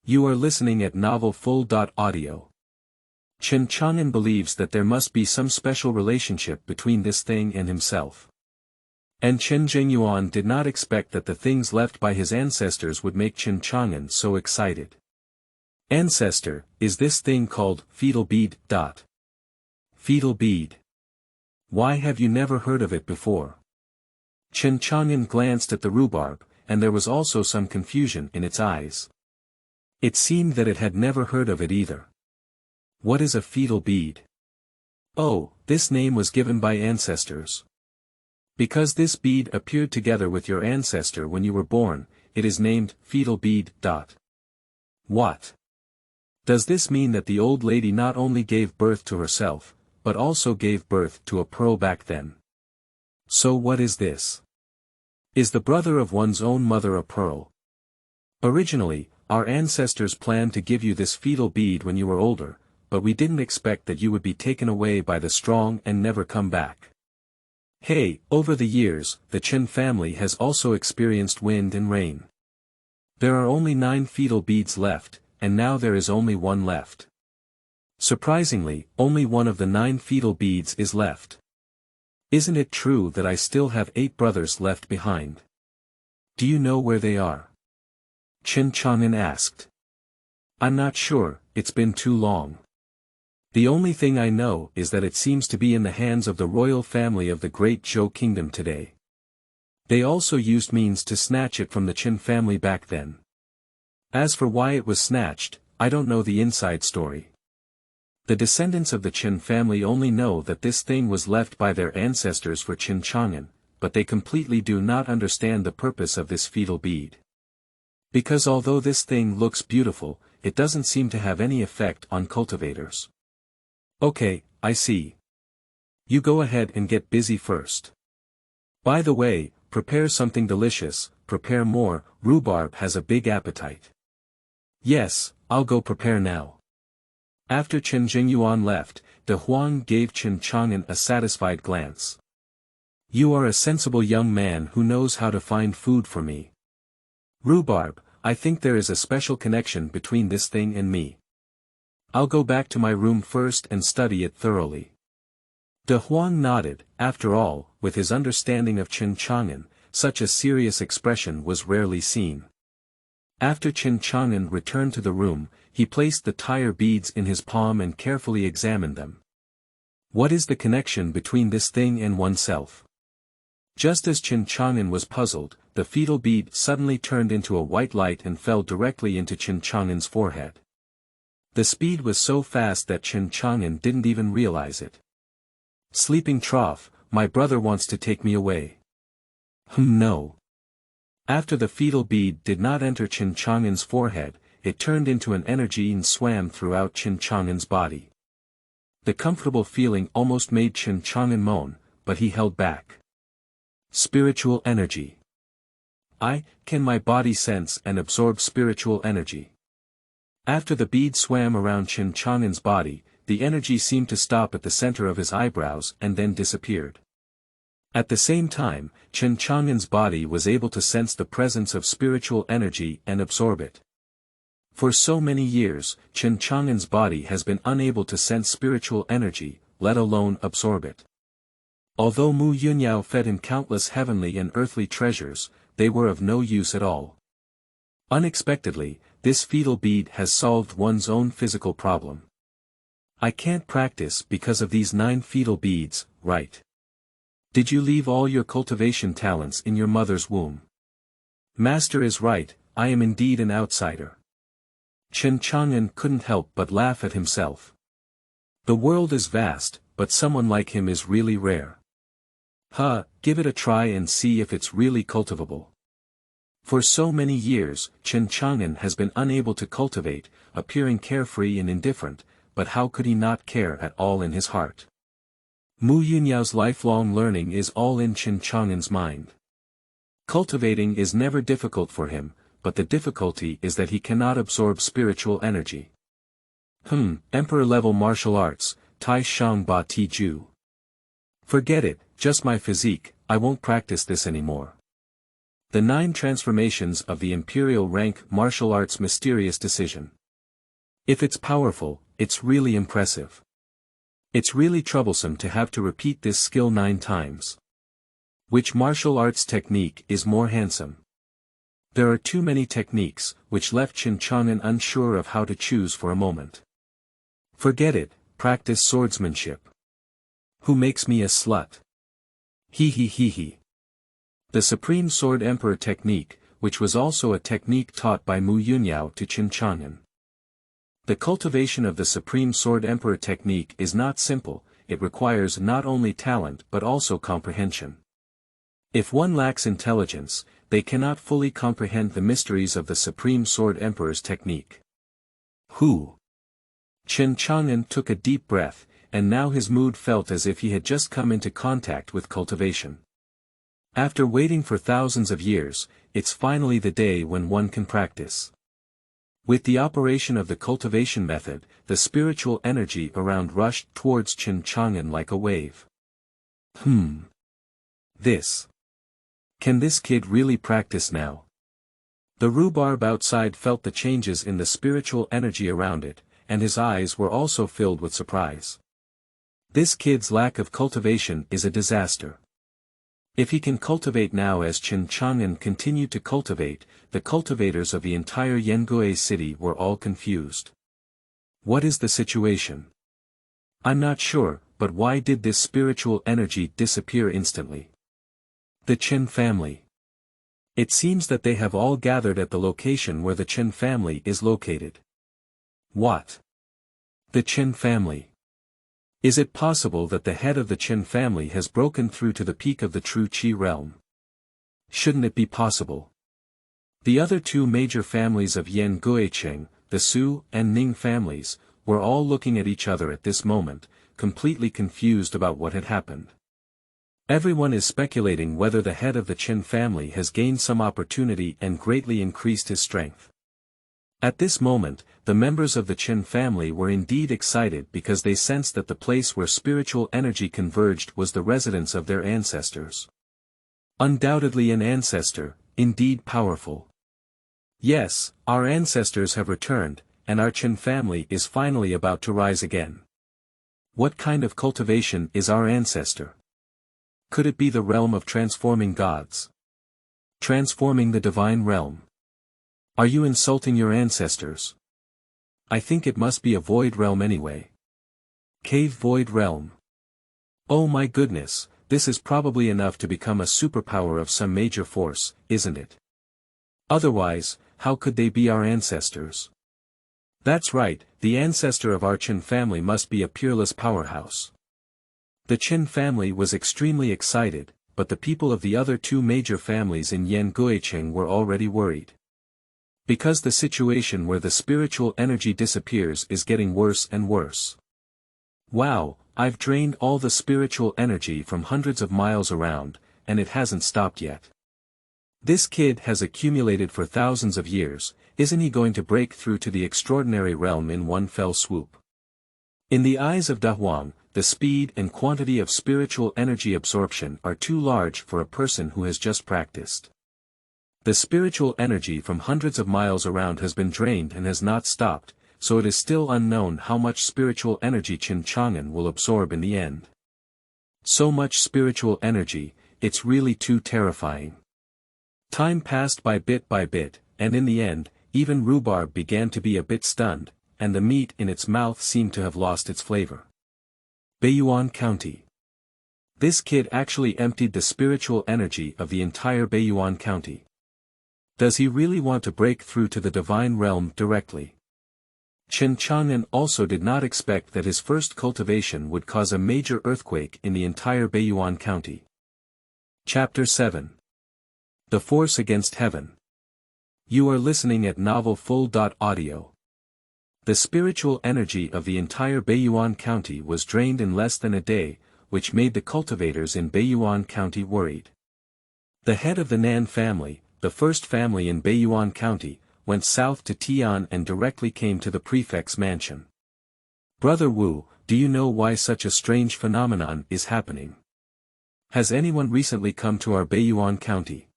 You are listening at novelfull.audio. Chen Chang'an believes that there must be some special relationship between this thing and himself. And Chen Jingyuan did not expect that the things left by his ancestors would make Chen Chang'an so excited. Ancestor, is this thing called fetal bead? Fetal bead. Why have you never heard of it before? Chen Chang'an glanced at the rhubarb, and there was also some confusion in its eyes. It seemed that it had never heard of it either. What is a fetal bead? Oh, this name was given by ancestors. Because this bead appeared together with your ancestor when you were born, it is named fetal bead. What? Does this mean that the old lady not only gave birth to herself, but also gave birth to a pearl back then? So what is this? Is the brother of one's own mother a pearl? Originally, our ancestors planned to give you this fetal bead when you were older, but we didn't expect that you would be taken away by the strong and never come back. Hey, over the years, the Chen family has also experienced wind and rain. There are only 9 fetal beads left, and now there is only 1 left. Surprisingly, only 1 of the 9 fetal beads is left. Isn't it true that I still have 8 brothers left behind? Do you know where they are? Chen Chang'an asked. I'm not sure, it's been too long. The only thing I know is that it seems to be in the hands of the royal family of the great Zhou kingdom today. They also used means to snatch it from the Chen family back then. As for why it was snatched, I don't know the inside story. The descendants of the Chen family only know that this thing was left by their ancestors for Chen Chang'an, but they completely do not understand the purpose of this fetal bead. Because although this thing looks beautiful, it doesn't seem to have any effect on cultivators. Okay, I see. You go ahead and get busy first. By the way, prepare something delicious, prepare more, Rhubarb has a big appetite. Yes, I'll go prepare now. After Chen Chang'an left, Dahuang gave Chen Chang'an a satisfied glance. You are a sensible young man who knows how to find food for me. Rhubarb, I think there is a special connection between this thing and me. I'll go back to my room first and study it thoroughly. Dahuang nodded. After all, with his understanding of Chen Chang'an, such a serious expression was rarely seen. After Chen Chang'an returned to the room, he placed the tire beads in his palm and carefully examined them. What is the connection between this thing and oneself? Just as Chen Chang'an was puzzled, the fetal bead suddenly turned into a white light and fell directly into Chen Chang'an's forehead. The speed was so fast that Chen Chang'an didn't even realize it. Sleeping trough, my brother wants to take me away. No. After the fetal bead did not enter Chen Chang'an's forehead, it turned into an energy and swam throughout Chen Chang'an's body. The comfortable feeling almost made Chen Chang'an moan, but he held back. Spiritual energy. Can my body sense and absorb spiritual energy? After the bead swam around Chen Chang'an's body, the energy seemed to stop at the center of his eyebrows and then disappeared. At the same time, Chen Chang'an's body was able to sense the presence of spiritual energy and absorb it. For so many years, Chen Chang'an's body has been unable to sense spiritual energy, let alone absorb it. Although Mu Yunyao fed him countless heavenly and earthly treasures, they were of no use at all. Unexpectedly, this fetal bead has solved one's own physical problem. I can't practice because of these 9 fetal beads, right? Did you leave all your cultivation talents in your mother's womb? Master is right, I am indeed an outsider. Chen Chang'an couldn't help but laugh at himself. The world is vast, but someone like him is really rare. Give it a try and see if it's really cultivable. For so many years, Chen Chang'an has been unable to cultivate, appearing carefree and indifferent, but how could he not care at all in his heart? Mu Yunyao's lifelong learning is all in Chen Chang'an's mind. Cultivating is never difficult for him, but the difficulty is that he cannot absorb spiritual energy. Emperor-level martial arts, Tai Shang Ba Ti Ju. Forget it, just my physique, I won't practice this anymore. The 9 transformations of the imperial rank martial arts mysterious decision. If it's powerful, it's really impressive. It's really troublesome to have to repeat this skill 9 times. Which martial arts technique is more handsome? There are too many techniques, which left Chen Chang'an unsure of how to choose for a moment. Forget it, practice swordsmanship. Who makes me a slut? He. The Supreme Sword Emperor technique, which was also a technique taught by Mu Yunyao to Chen Chang'an. The cultivation of the Supreme Sword Emperor technique is not simple, it requires not only talent but also comprehension. If one lacks intelligence, they cannot fully comprehend the mysteries of the Supreme Sword Emperor's technique. Chen Chang'an took a deep breath, and now his mood felt as if he had just come into contact with cultivation. After waiting for thousands of years, it's finally the day when one can practice. With the operation of the cultivation method, the spiritual energy around rushed towards Chen Chang'an like a wave. Can this kid really practice now? The rhubarb outside felt the changes in the spiritual energy around it, and his eyes were also filled with surprise. This kid's lack of cultivation is a disaster. If he can cultivate now as Chen Chang'an continued to cultivate, the cultivators of the entire Yangue city were all confused. What is the situation? I'm not sure, but why did this spiritual energy disappear instantly? The Chen family. It seems that they have all gathered at the location where the Chen family is located. What? The Chen family. Is it possible that the head of the Chen family has broken through to the peak of the true Qi realm? Shouldn't it be possible? The other 2 major families of Yangue, the Su and Ning families, were all looking at each other at this moment, completely confused about what had happened. Everyone is speculating whether the head of the Chen family has gained some opportunity and greatly increased his strength. At this moment, the members of the Chen family were indeed excited because they sensed that the place where spiritual energy converged was the residence of their ancestors. Undoubtedly an ancestor, indeed powerful. Yes, our ancestors have returned, and our Chen family is finally about to rise again. What kind of cultivation is our ancestor? Could it be the realm of transforming gods? Transforming the divine realm? Are you insulting your ancestors? I think it must be a void realm anyway. Cave void realm. Oh my goodness, this is probably enough to become a superpower of some major force, isn't it? Otherwise, how could they be our ancestors? That's right, the ancestor of our Chen family must be a peerless powerhouse. The Chen family was extremely excited, but the people of the other two major families in Yanguicheng were already worried. Because the situation where the spiritual energy disappears is getting worse and worse. Wow, I've drained all the spiritual energy from hundreds of miles around, and it hasn't stopped yet. This kid has accumulated for thousands of years, isn't he going to break through to the extraordinary realm in one fell swoop? In the eyes of Dahuang, the speed and quantity of spiritual energy absorption are too large for a person who has just practiced. The spiritual energy from hundreds of miles around has been drained and has not stopped, so it is still unknown how much spiritual energy Chen Chang'an will absorb in the end. So much spiritual energy, it's really too terrifying. Time passed by bit, and in the end, even Rhubarb began to be a bit stunned, and the meat in its mouth seemed to have lost its flavor. Baiyuan County. This kid actually emptied the spiritual energy of the entire Baiyuan County. Does he really want to break through to the divine realm directly? Chen Chang'an also did not expect that his first cultivation would cause a major earthquake in the entire Baiyuan County. Chapter 7. The Force Against Heaven. You are listening at novelfull.audio. The spiritual energy of the entire Baiyuan County was drained in less than a day, which made the cultivators in Baiyuan County worried. The head of the Nan family, the first family in Baiyuan County, went south to Tian and directly came to the prefect's mansion. Brother Wu, do you know why such a strange phenomenon is happening? Has anyone recently come to our Baiyuan County?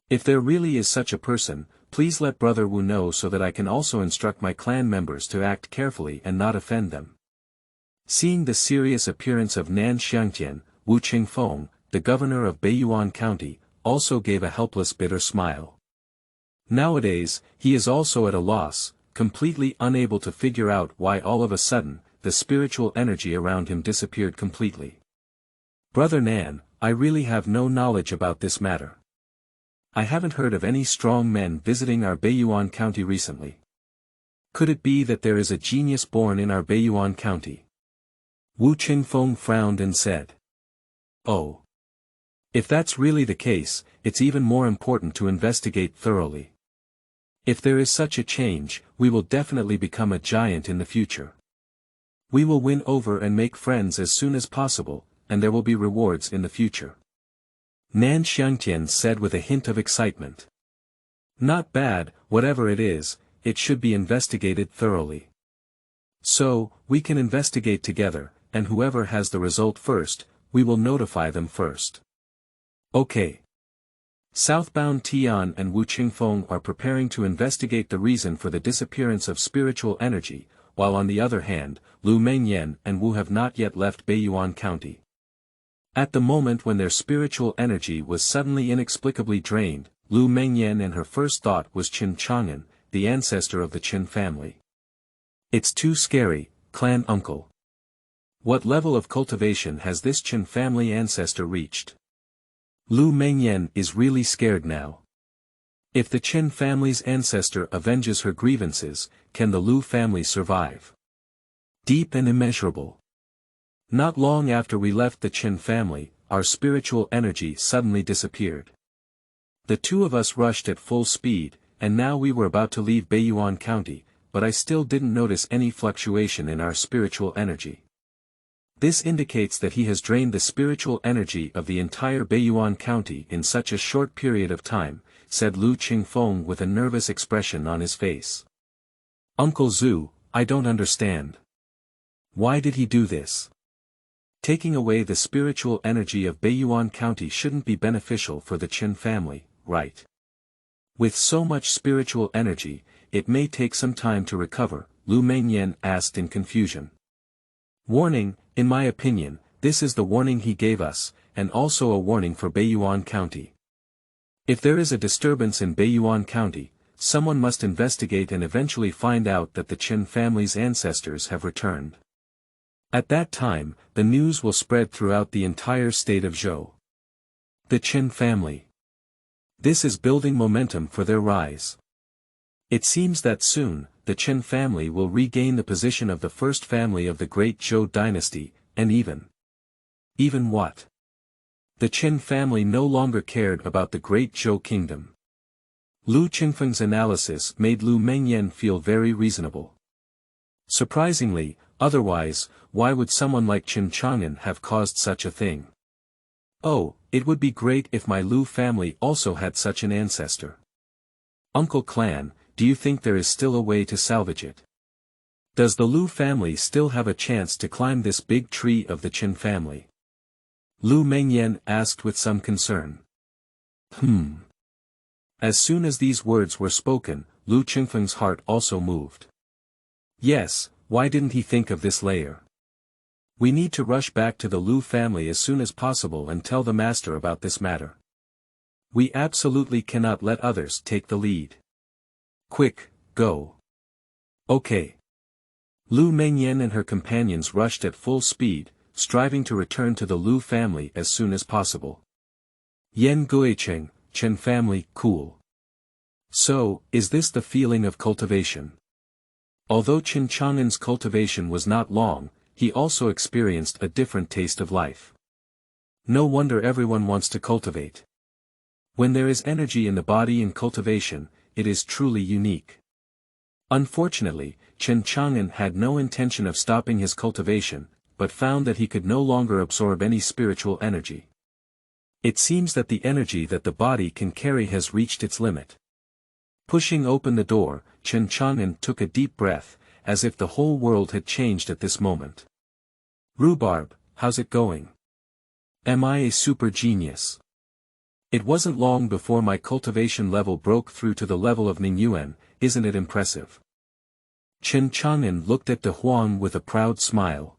If there really is such a person, please let Brother Wu know so that I can also instruct my clan members to act carefully and not offend them. Seeing the serious appearance of Nan Xiangtian, Wu Qingfeng, the governor of Baiyuan County, also gave a helpless bitter smile. Nowadays, he is also at a loss, completely unable to figure out why all of a sudden, the spiritual energy around him disappeared completely. Brother Nan, I really have no knowledge about this matter. I haven't heard of any strong men visiting our Baiyuan County recently. Could it be that there is a genius born in our Baiyuan County? Wu Qingfeng frowned and said. Oh. If that's really the case, it's even more important to investigate thoroughly. If there is such a change, we will definitely become a giant in the future. We will win over and make friends as soon as possible, and there will be rewards in the future. Nan Xiangtian said with a hint of excitement. Not bad, whatever it is, it should be investigated thoroughly. So, we can investigate together, and whoever has the result first, we will notify them first. Okay. Southbound Tian and Wu Qingfeng are preparing to investigate the reason for the disappearance of spiritual energy, while on the other hand, Lu Mengyan and Wu have not yet left Baiyuan County. At the moment when their spiritual energy was suddenly inexplicably drained, Lu Mengyan and her first thought was Chen Chang'an, the ancestor of the Chen family. It's too scary, clan uncle. What level of cultivation has this Chen family ancestor reached? Lu Mengyan is really scared now. If the Chen family's ancestor avenges her grievances, can the Lu family survive? Deep and immeasurable. Not long after we left the Chen family, our spiritual energy suddenly disappeared. The two of us rushed at full speed, and now we were about to leave Baiyuan County, but I still didn't notice any fluctuation in our spiritual energy. This indicates that he has drained the spiritual energy of the entire Beiyuan County in such a short period of time, said Lu Qingfeng with a nervous expression on his face. Uncle Zhu, I don't understand. Why did he do this? Taking away the spiritual energy of Beiyuan County shouldn't be beneficial for the Chen family, right? With so much spiritual energy, it may take some time to recover, Lu Mengyan asked in confusion. Warning, in my opinion, this is the warning he gave us, and also a warning for Beiyuan County. If there is a disturbance in Beiyuan County, someone must investigate and eventually find out that the Chen family's ancestors have returned. At that time, the news will spread throughout the entire state of Zhou. The Chen family. This is building momentum for their rise. It seems that soon, the Chen family will regain the position of the first family of the great Zhou dynasty, and even what? The Chen family no longer cared about the great Zhou kingdom. Lu Qingfeng's analysis made Lu Mengyan feel very reasonable. Surprisingly, otherwise, why would someone like Chen Chang'an have caused such a thing? Oh, it would be great if my Lu family also had such an ancestor. Uncle Clan, do you think there is still a way to salvage it? Does the Lu family still have a chance to climb this big tree of the Chen family? Lu Mengyan asked with some concern. As soon as these words were spoken, Lu Qingfeng's heart also moved. Yes, why didn't he think of this layer? We need to rush back to the Lu family as soon as possible and tell the master about this matter. We absolutely cannot let others take the lead. Quick, go. Okay. Lu Mengyan and her companions rushed at full speed, striving to return to the Lu family as soon as possible. Yan Guicheng, Chen family, cool. So, is this the feeling of cultivation? Although Chen Chang'an's cultivation was not long, he also experienced a different taste of life. No wonder everyone wants to cultivate. When there is energy in the body in cultivation, it is truly unique. Unfortunately, Chen Chang'an had no intention of stopping his cultivation, but found that he could no longer absorb any spiritual energy. It seems that the energy that the body can carry has reached its limit. Pushing open the door, Chen Chang'an took a deep breath, as if the whole world had changed at this moment. Rhubarb, how's it going? Am I a super genius? It wasn't long before my cultivation level broke through to the level of Ningyuan, isn't it impressive? Chen Chang'an looked at Dahuang with a proud smile.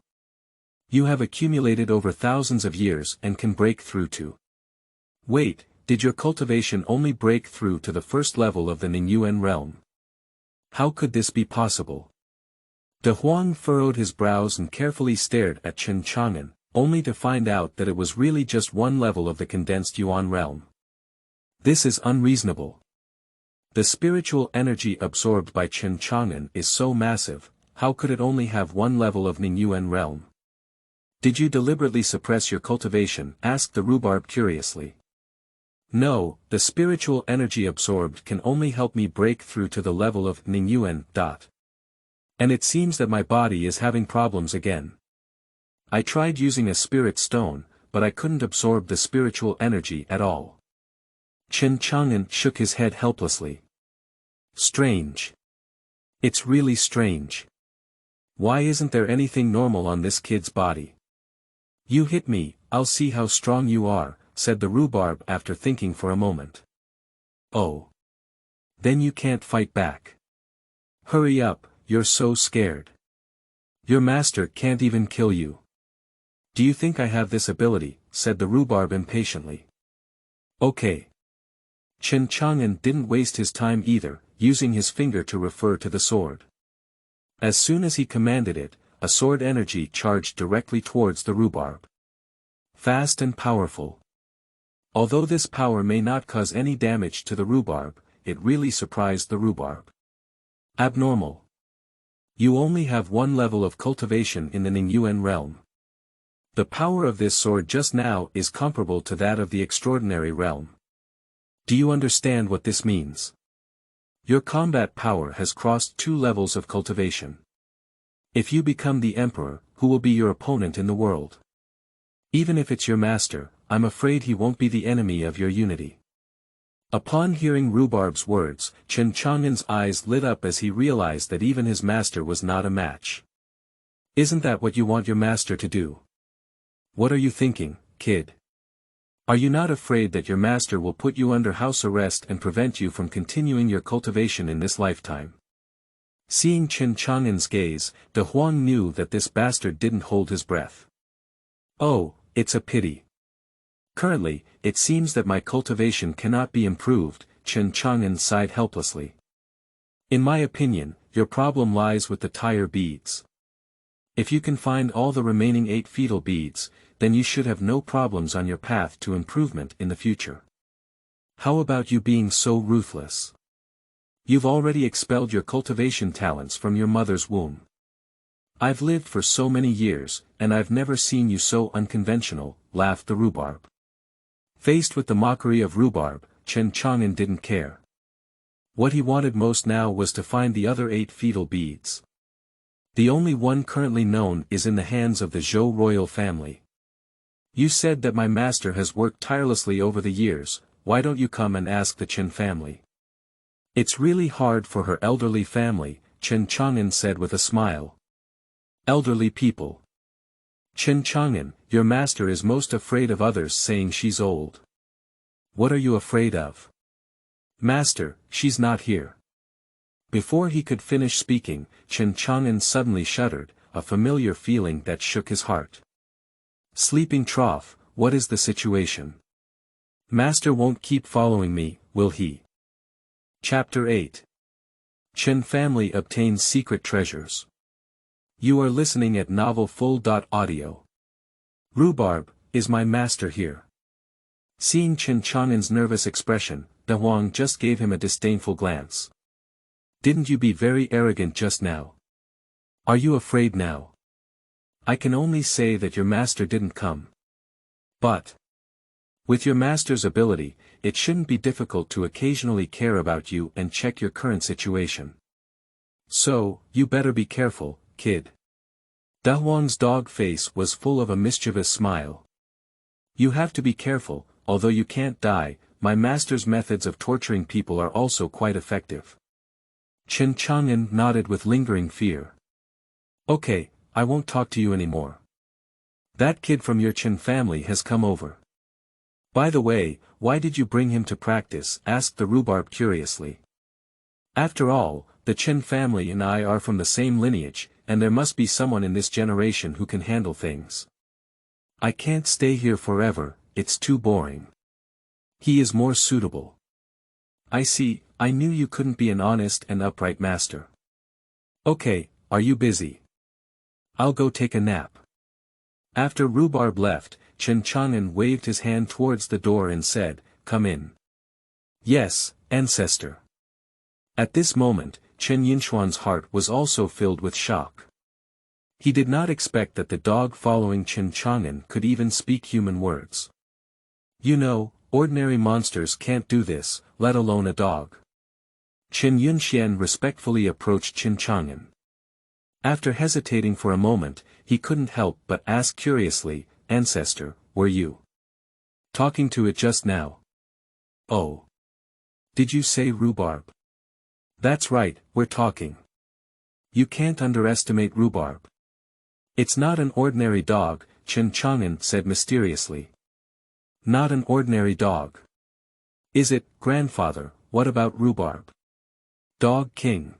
You have accumulated over thousands of years and can break through to. Wait, did your cultivation only break through to the first level of the Ningyuan realm? How could this be possible? Dahuang furrowed his brows and carefully stared at Chen Chang'an, only to find out that it was really just one level of the condensed Yuan realm. This is unreasonable. The spiritual energy absorbed by Chen Chang'an is so massive, how could it only have one level of Ningyuan realm? Did you deliberately suppress your cultivation? Asked the Rhubarb curiously. No, the spiritual energy absorbed can only help me break through to the level of Ningyuan. And it seems that my body is having problems again. I tried using a spirit stone, but I couldn't absorb the spiritual energy at all. Chen Chang'an shook his head helplessly. Strange. It's really strange. Why isn't there anything normal on this kid's body? You hit me, I'll see how strong you are, said the Rhubarb after thinking for a moment. Oh. Then you can't fight back. Hurry up, you're so scared. Your master can't even kill you. Do you think I have this ability? Said the Rhubarb impatiently. Okay. Chen Chang'an didn't waste his time either, using his finger to refer to the sword. As soon as he commanded it, a sword energy charged directly towards the Rhubarb. Fast and powerful. Although this power may not cause any damage to the Rhubarb, it really surprised the Rhubarb. Abnormal. You only have one level of cultivation in the Ningyuan realm. The power of this sword just now is comparable to that of the extraordinary realm. Do you understand what this means? Your combat power has crossed 2 levels of cultivation. If you become the emperor, who will be your opponent in the world? Even if it's your master, I'm afraid he won't be the enemy of your unity. Upon hearing Rhubarb's words, Chen Chang'an's eyes lit up as he realized that even his master was not a match. Isn't that what you want your master to do? What are you thinking, kid? Are you not afraid that your master will put you under house arrest and prevent you from continuing your cultivation in this lifetime? Seeing Chen Chang'an's gaze, Dahuang knew that this bastard didn't hold his breath. Oh, it's a pity. Currently, it seems that my cultivation cannot be improved, Chen Chang'an sighed helplessly. In my opinion, your problem lies with the tire beads. If you can find all the remaining 8 fetal beads, then you should have no problems on your path to improvement in the future. How about you being so ruthless? You've already expelled your cultivation talents from your mother's womb. I've lived for so many years, and I've never seen you so unconventional, laughed the Rhubarb. Faced with the mockery of Rhubarb, Chen Chang'an didn't care. What he wanted most now was to find the other 8 fetal beads. The only one currently known is in the hands of the Zhou royal family. You said that my master has worked tirelessly over the years, why don't you come and ask the Chen family? It's really hard for her elderly family, Chen Chang'an said with a smile. Elderly people. Chen Chang'an, your master is most afraid of others saying she's old. What are you afraid of? Master, she's not here. Before he could finish speaking, Chen Chang'an suddenly shuddered, a familiar feeling that shook his heart. Sleeping trough, what is the situation? Master won't keep following me, will he? Chapter 8. Chen family obtains secret treasures. You are listening at novelfull.audio. Rhubarb, is my master here? Seeing Chen Chang'an's nervous expression, Dahuang just gave him a disdainful glance. Didn't you be very arrogant just now? Are you afraid now? I can only say that your master didn't come. But with your master's ability, it shouldn't be difficult to occasionally care about you and check your current situation. So, you better be careful, kid. Dahuang's dog face was full of a mischievous smile. You have to be careful, although you can't die, my master's methods of torturing people are also quite effective. Chen Chang'an nodded with lingering fear. Okay, I won't talk to you anymore. That kid from your Chen family has come over. By the way, why did you bring him to practice? Asked the Rhubarb curiously. After all, the Chen family and I are from the same lineage, and there must be someone in this generation who can handle things. I can't stay here forever, it's too boring. He is more suitable. I see, I knew you couldn't be an honest and upright master. Okay, are you busy? I'll go take a nap. After Rhubarb left, Chen Chang'an waved his hand towards the door and said, Come in. Yes, ancestor. At this moment, Chen Yinchuan's heart was also filled with shock. He did not expect that the dog following Chen Chang'an could even speak human words. You know, ordinary monsters can't do this, let alone a dog. Chen Yunxian respectfully approached Chen Chang'an. After hesitating for a moment, he couldn't help but ask curiously, Ancestor, were you talking to it just now? Oh. Did you say Rhubarb? That's right, we're talking. You can't underestimate Rhubarb. It's not an ordinary dog, Chen Chang'an said mysteriously. Not an ordinary dog. Is it, grandfather, what about Rhubarb? Dog King.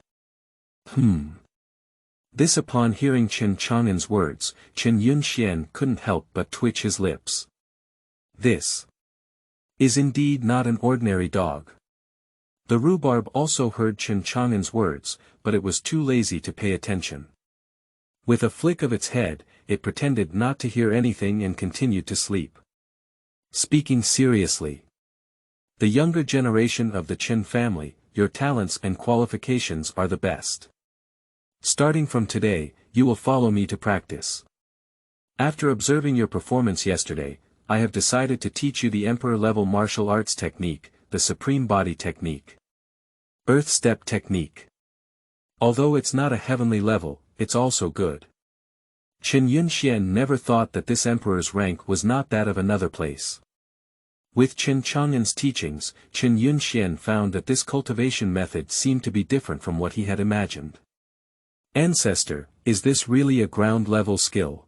This upon hearing Chen Chang'an's words, Chen Yunxian couldn't help but twitch his lips. This is indeed not an ordinary dog. The Rhubarb also heard Chen Chang'an's words, but it was too lazy to pay attention. With a flick of its head, it pretended not to hear anything and continued to sleep. Speaking seriously. The younger generation of the Chen family, your talents and qualifications are the best. Starting from today, you will follow me to practice. After observing your performance yesterday, I have decided to teach you the Emperor-level martial arts technique, the Supreme Body Technique. Earth Step Technique. Although it's not a heavenly level, it's also good. Chen Yunxian never thought that this emperor's rank was not that of another place. With Chen Chang'an's teachings, Chen Yunxian found that this cultivation method seemed to be different from what he had imagined. Ancestor, is this really a ground-level skill?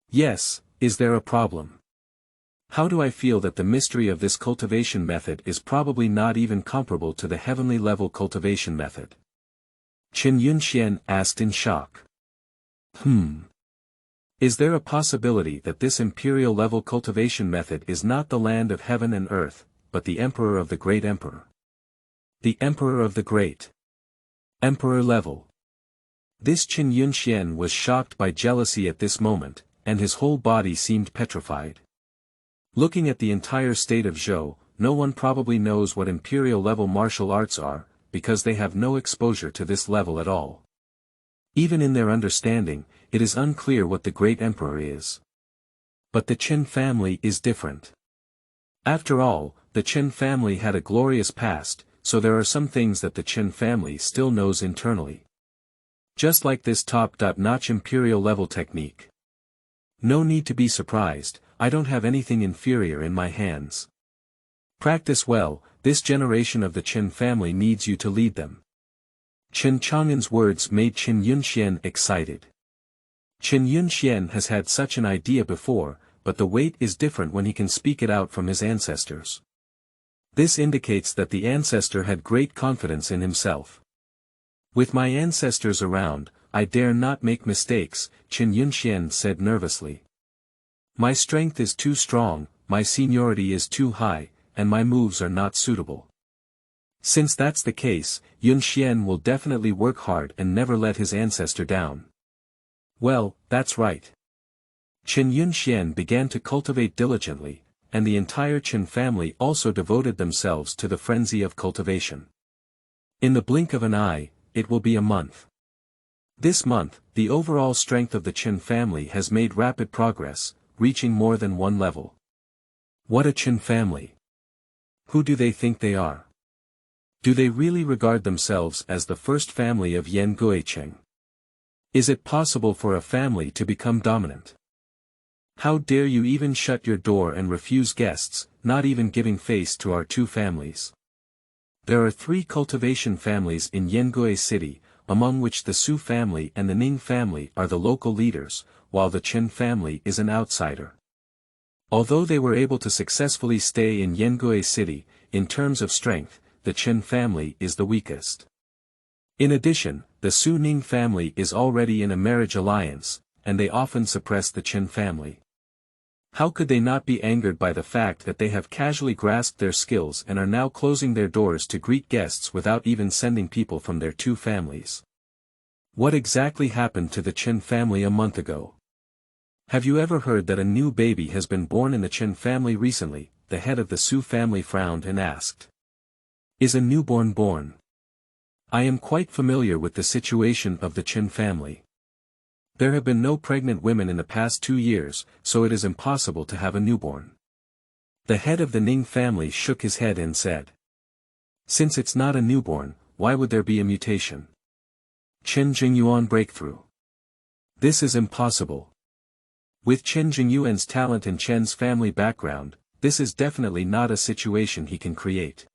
Yes, is there a problem? How do I feel that the mystery of this cultivation method is probably not even comparable to the heavenly level cultivation method? Chen Yunxian asked in shock. Is there a possibility that this imperial level cultivation method is not the land of heaven and earth, but the emperor of the great emperor? The emperor of the great emperor level. This Chen Yunxian was shocked by jealousy at this moment, and his whole body seemed petrified. Looking at the entire state of Zhou, no one probably knows what imperial level martial arts are, because they have no exposure to this level at all. Even in their understanding, it is unclear what the great emperor is. But the Chen family is different. After all, the Chen family had a glorious past, so there are some things that the Chen family still knows internally. Just like this top-notch imperial level technique. No need to be surprised, I don't have anything inferior in my hands. Practice well, this generation of the Chen family needs you to lead them. Chen Chang'an's words made Chen Yunxian excited. Chen Yunxian has had such an idea before, but the weight is different when he can speak it out from his ancestors. This indicates that the ancestor had great confidence in himself. With my ancestors around, I dare not make mistakes, Chen Yunxian said nervously. My strength is too strong, my seniority is too high, and my moves are not suitable. Since that's the case, Yunxian will definitely work hard and never let his ancestor down. Well, that's right. Chen Yunxian began to cultivate diligently, and the entire Chen family also devoted themselves to the frenzy of cultivation. In the blink of an eye, it will be a month. This month, the overall strength of the Chen family has made rapid progress, reaching more than one level. What a Chen family! Who do they think they are? Do they really regard themselves as the first family of Yan Guicheng? Is it possible for a family to become dominant? How dare you even shut your door and refuse guests, not even giving face to our two families? There are 3 cultivation families in Yangui City, among which the Su family and the Ning family are the local leaders, while the Chen family is an outsider. Although they were able to successfully stay in Yangui City, in terms of strength, the Chen family is the weakest. In addition, the Su Ning family is already in a marriage alliance, and they often suppress the Chen family. How could they not be angered by the fact that they have casually grasped their skills and are now closing their doors to greet guests without even sending people from their two families? What exactly happened to the Chen family a month ago? Have you ever heard that a new baby has been born in the Chen family recently? The head of the Su family frowned and asked. Is a newborn born? I am quite familiar with the situation of the Chen family. There have been no pregnant women in the past 2 years, so it is impossible to have a newborn. The head of the Ning family shook his head and said. Since it's not a newborn, why would there be a mutation? Chen Jingyuan breakthrough. This is impossible. With Chen Jingyuan's talent and Chen's family background, this is definitely not a situation he can create.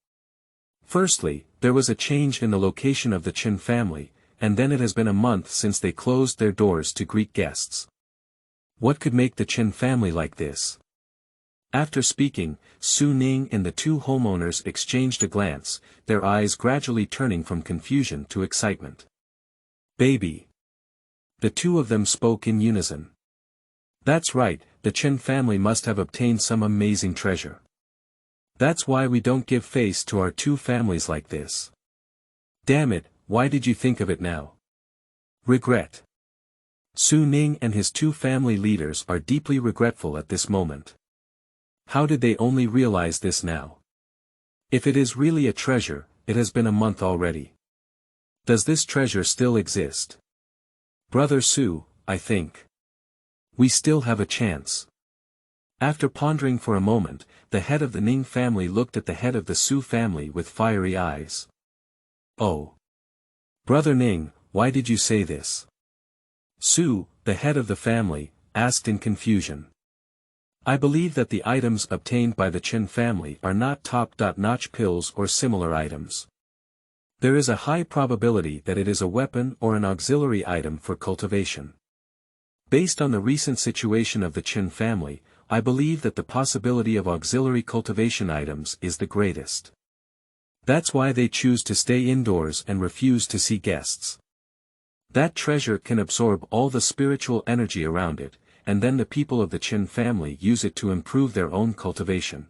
Firstly, there was a change in the location of the Chen family, and then it has been a month since they closed their doors to greet guests. What could make the Chen family like this? After speaking, Su Ning and the two homeowners exchanged a glance, their eyes gradually turning from confusion to excitement. Baby. The two of them spoke in unison. That's right, the Chen family must have obtained some amazing treasure. That's why we don't give face to our two families like this. Damn it, why did you think of it now? Regret. Su Ning and his two family leaders are deeply regretful at this moment. How did they only realize this now? If it is really a treasure, it has been a month already. Does this treasure still exist? Brother Su, I think. We still have a chance. After pondering for a moment, the head of the Ning family looked at the head of the Su family with fiery eyes. Oh. Brother Ning, why did you say this? Su, the head of the family, asked in confusion. I believe that the items obtained by the Chen family are not top-notch pills or similar items. There is a high probability that it is a weapon or an auxiliary item for cultivation. Based on the recent situation of the Chen family, I believe that the possibility of auxiliary cultivation items is the greatest. That's why they choose to stay indoors and refuse to see guests. That treasure can absorb all the spiritual energy around it, and then the people of the Chen family use it to improve their own cultivation.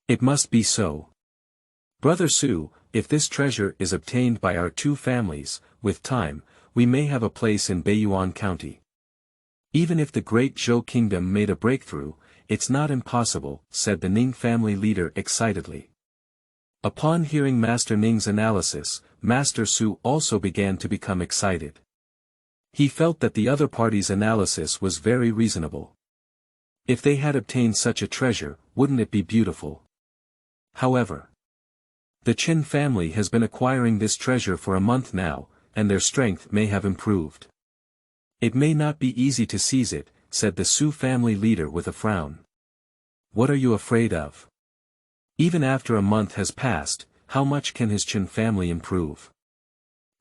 It must be so. Brother Su, if this treasure is obtained by our two families, with time, we may have a place in Beiyuan County. Even if the Great Zhou Kingdom made a breakthrough, it's not impossible, said the Ning family leader excitedly. Upon hearing Master Ning's analysis, Master Su also began to become excited. He felt that the other party's analysis was very reasonable. If they had obtained such a treasure, wouldn't it be beautiful? However, the Chen family has been acquiring this treasure for a month now, and their strength may have improved. It may not be easy to seize it, said the Su family leader with a frown. What are you afraid of? Even after a month has passed, how much can his Chen family improve?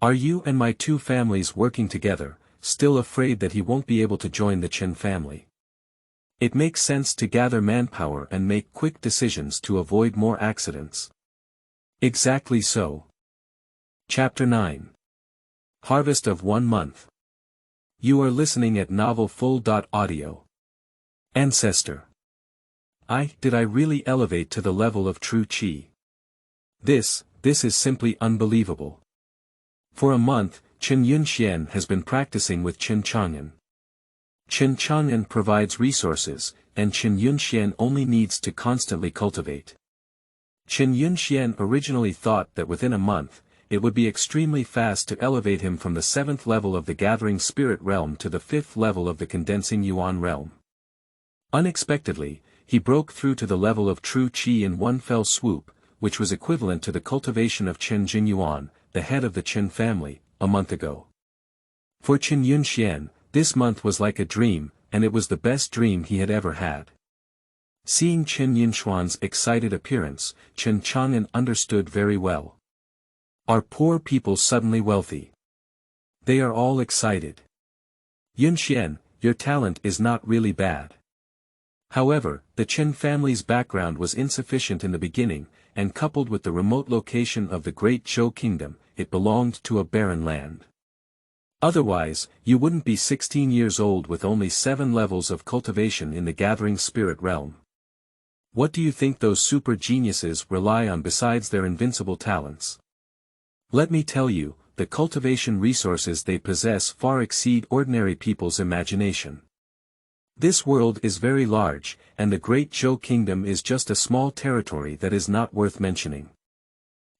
Are you and my two families working together, still afraid that he won't be able to join the Chen family? It makes sense to gather manpower and make quick decisions to avoid more accidents. Exactly so. Chapter 9. Harvest of 1 month. You are listening at Novel Full.audio. Ancestor. Did I really elevate to the level of true Qi? This is simply unbelievable. For a month, Chen Yunxian has been practicing with Chen Chang'an. Chen Chang'an provides resources, and Chen Yunxian only needs to constantly cultivate. Chen Yunxian originally thought that within a month, it would be extremely fast to elevate him from the 7th level of the Gathering Spirit realm to the 5th level of the Condensing Yuan realm. Unexpectedly, he broke through to the level of true Qi in one fell swoop, which was equivalent to the cultivation of Chen Jingyuan, the head of the Chen family, a month ago. For Chen Yunxian, this month was like a dream, and it was the best dream he had ever had. Seeing Chen Yunxuan's excited appearance, Chen Chang'an understood very well. Are poor people suddenly wealthy? They are all excited. Yunxian, your talent is not really bad. However, the Chen family's background was insufficient in the beginning, and coupled with the remote location of the Great Zhou Kingdom, it belonged to a barren land. Otherwise, you wouldn't be 16 years old with only 7 levels of cultivation in the Gathering Spirit realm. What do you think those super geniuses rely on besides their invincible talents? Let me tell you, the cultivation resources they possess far exceed ordinary people's imagination. This world is very large, and the Great Zhou Kingdom is just a small territory that is not worth mentioning.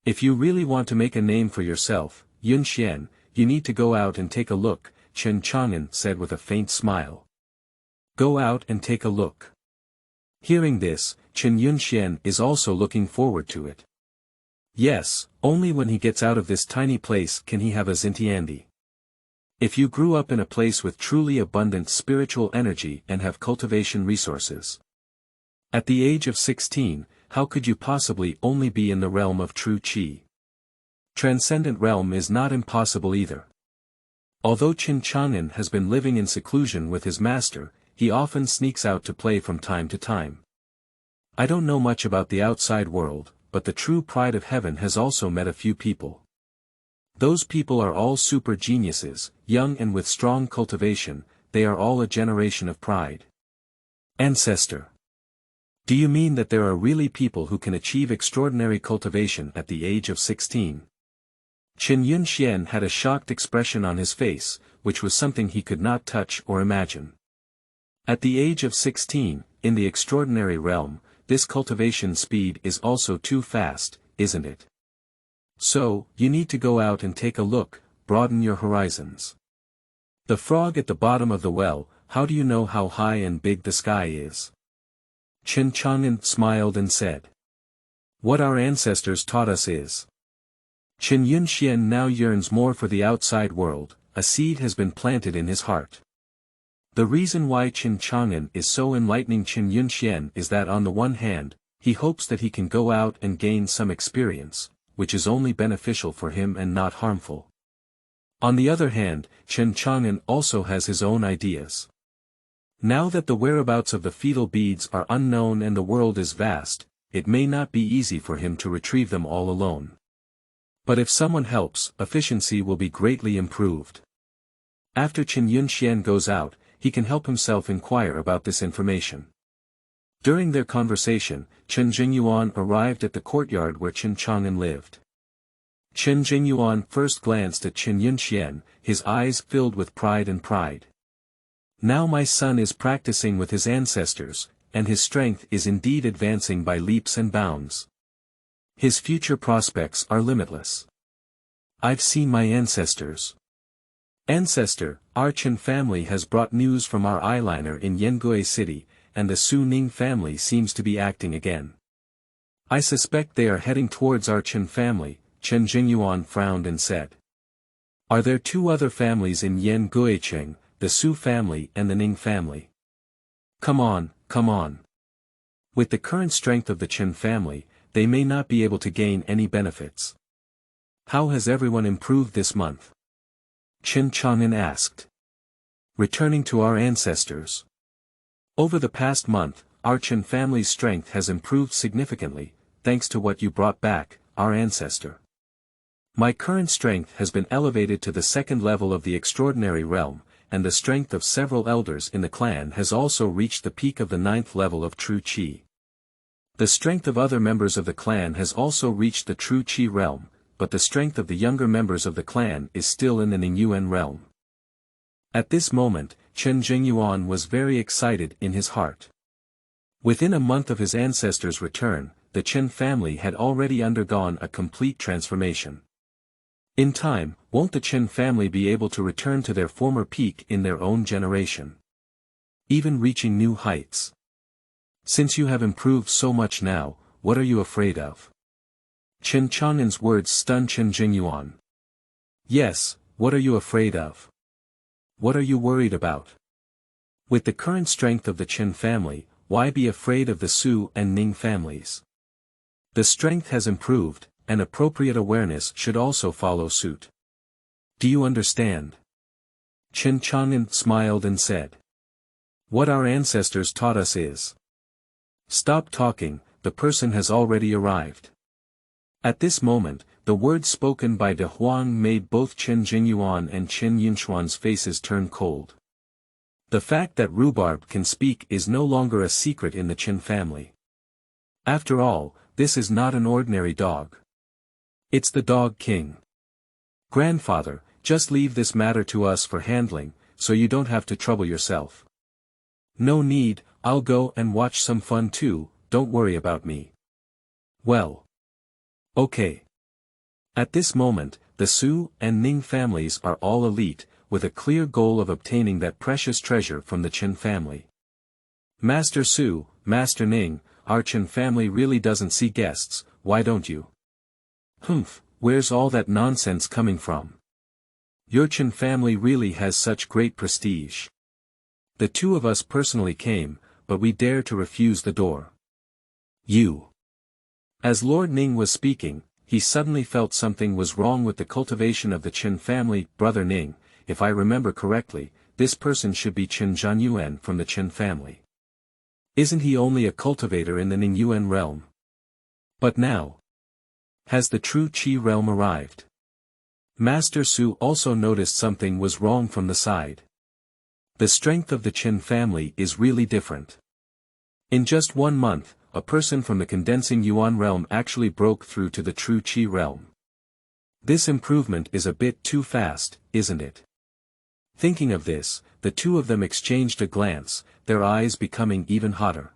If you really want to make a name for yourself, Yunxian, you need to go out and take a look, Chen Chang'an said with a faint smile. Go out and take a look. Hearing this, Chen Yunxian is also looking forward to it. Yes, only when he gets out of this tiny place can he have a Xintiandi. If you grew up in a place with truly abundant spiritual energy and have cultivation resources. At the age of 16, how could you possibly only be in the realm of true Qi? Transcendent realm is not impossible either. Although Chen Chang'an has been living in seclusion with his master, he often sneaks out to play from time to time. I don't know much about the outside world, but the true pride of heaven has also met a few people. Those people are all super geniuses, young and with strong cultivation, they are all a generation of pride. Ancestor. Do you mean that there are really people who can achieve extraordinary cultivation at the age of 16? Chen Yunxian had a shocked expression on his face, which was something he could not touch or imagine. At the age of 16, in the extraordinary realm, this cultivation speed is also too fast, isn't it? So, you need to go out and take a look, broaden your horizons. The frog at the bottom of the well, how do you know how high and big the sky is? Chen Chang'an smiled and said. What our ancestors taught us is. Chen Yunxian now yearns more for the outside world. A seed has been planted in his heart. The reason why Chen Chang'an is so enlightening Chen Yunxian is that on the one hand, he hopes that he can go out and gain some experience, which is only beneficial for him and not harmful. On the other hand, Chen Chang'an also has his own ideas. Now that the whereabouts of the fetal beads are unknown and the world is vast, it may not be easy for him to retrieve them all alone. But if someone helps, efficiency will be greatly improved. After Chen Yunxian goes out, he can help himself inquire about this information. During their conversation, Chen Jingyuan arrived at the courtyard where Chen Chang'an lived. Chen Jingyuan first glanced at Chen Yunxian, his eyes filled with pride and pride. Now my son is practicing with his ancestors, and his strength is indeed advancing by leaps and bounds. His future prospects are limitless. I've seen my ancestors. Ancestor, our Chen family has brought news from our eyeliner in Yengui City, and the Su Ning family seems to be acting again. I suspect they are heading towards our Chen family. Chen Jingyuan frowned and said. Are there two other families in Yenguicheng, the Su family and the Ning family? Come on, come on. With the current strength of the Chen family, they may not be able to gain any benefits. How has everyone improved this month? Chen Chang'an asked. Returning to our ancestors. Over the past month, our Chen family's strength has improved significantly, thanks to what you brought back, our ancestor. My current strength has been elevated to the second level of the extraordinary realm, and the strength of several elders in the clan has also reached the peak of the 9th level of true Qi. The strength of other members of the clan has also reached the true Qi realm, but the strength of the younger members of the clan is still in the Ningyuan realm. At this moment, Chen Jingyuan was very excited in his heart. Within a month of his ancestors' return, the Chen family had already undergone a complete transformation. In time, won't the Chen family be able to return to their former peak in their own generation? Even reaching new heights. Since you have improved so much now, what are you afraid of? Chen Chang'an's words stunned Chen Jingyuan. Yes, what are you afraid of? What are you worried about? With the current strength of the Chen family, why be afraid of the Su and Ning families? The strength has improved, and appropriate awareness should also follow suit. Do you understand? Chen Chang'an smiled and said. What our ancestors taught us is. Stop talking, the person has already arrived. At this moment, the words spoken by Dahuang made both Chen Jingyuan and Chen Yunxuan's faces turn cold. The fact that Rhubarb can speak is no longer a secret in the Chen family. After all, this is not an ordinary dog. It's the Dog King. Grandfather, just leave this matter to us for handling, so you don't have to trouble yourself. No need, I'll go and watch some fun too, don't worry about me. Well. Okay. At this moment, the Su and Ning families are all elite, with a clear goal of obtaining that precious treasure from the Chen family. Master Su, Master Ning, our Chen family really doesn't see guests, why don't you? Humph, where's all that nonsense coming from? Your Chen family really has such great prestige. The two of us personally came, but we dare to refuse the door. You. As Lord Ning was speaking, he suddenly felt something was wrong with the cultivation of the Chen family. Brother Ning, if I remember correctly, this person should be Chen Zhanyuan from the Chen family. Isn't he only a cultivator in the Ningyuan realm? But now, has the true Qi realm arrived? Master Su also noticed something was wrong from the side. The strength of the Chen family is really different. In just 1 month, a person from the condensing Yuan realm actually broke through to the true Qi realm. This improvement is a bit too fast, isn't it? Thinking of this, the two of them exchanged a glance, their eyes becoming even hotter.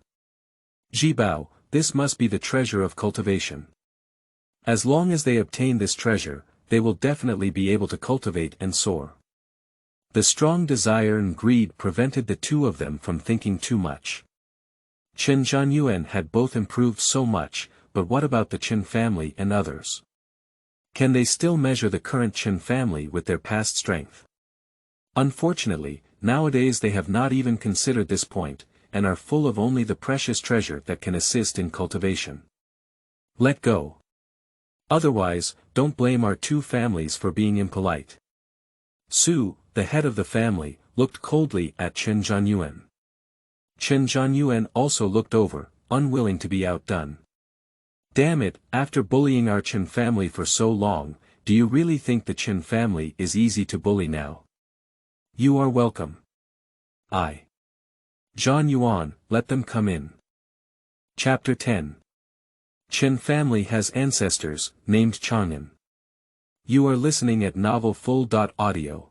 Jibao, this must be the treasure of cultivation. As long as they obtain this treasure, they will definitely be able to cultivate and soar. The strong desire and greed prevented the two of them from thinking too much. Chen Zhanyuan had both improved so much, but what about the Chen family and others? Can they still measure the current Chen family with their past strength? Unfortunately, nowadays they have not even considered this point, and are full of only the precious treasure that can assist in cultivation. Let go. Otherwise, don't blame our two families for being impolite. Su, the head of the family, looked coldly at Chen Chang'an. Chen Chang'an also looked over, unwilling to be outdone. Damn it, after bullying our Chen family for so long, do you really think the Chen family is easy to bully now? You are welcome. John Yuan, let them come in. Chapter 10. Chen family has ancestors, named Chang'an. You are listening at Novel Full.audio.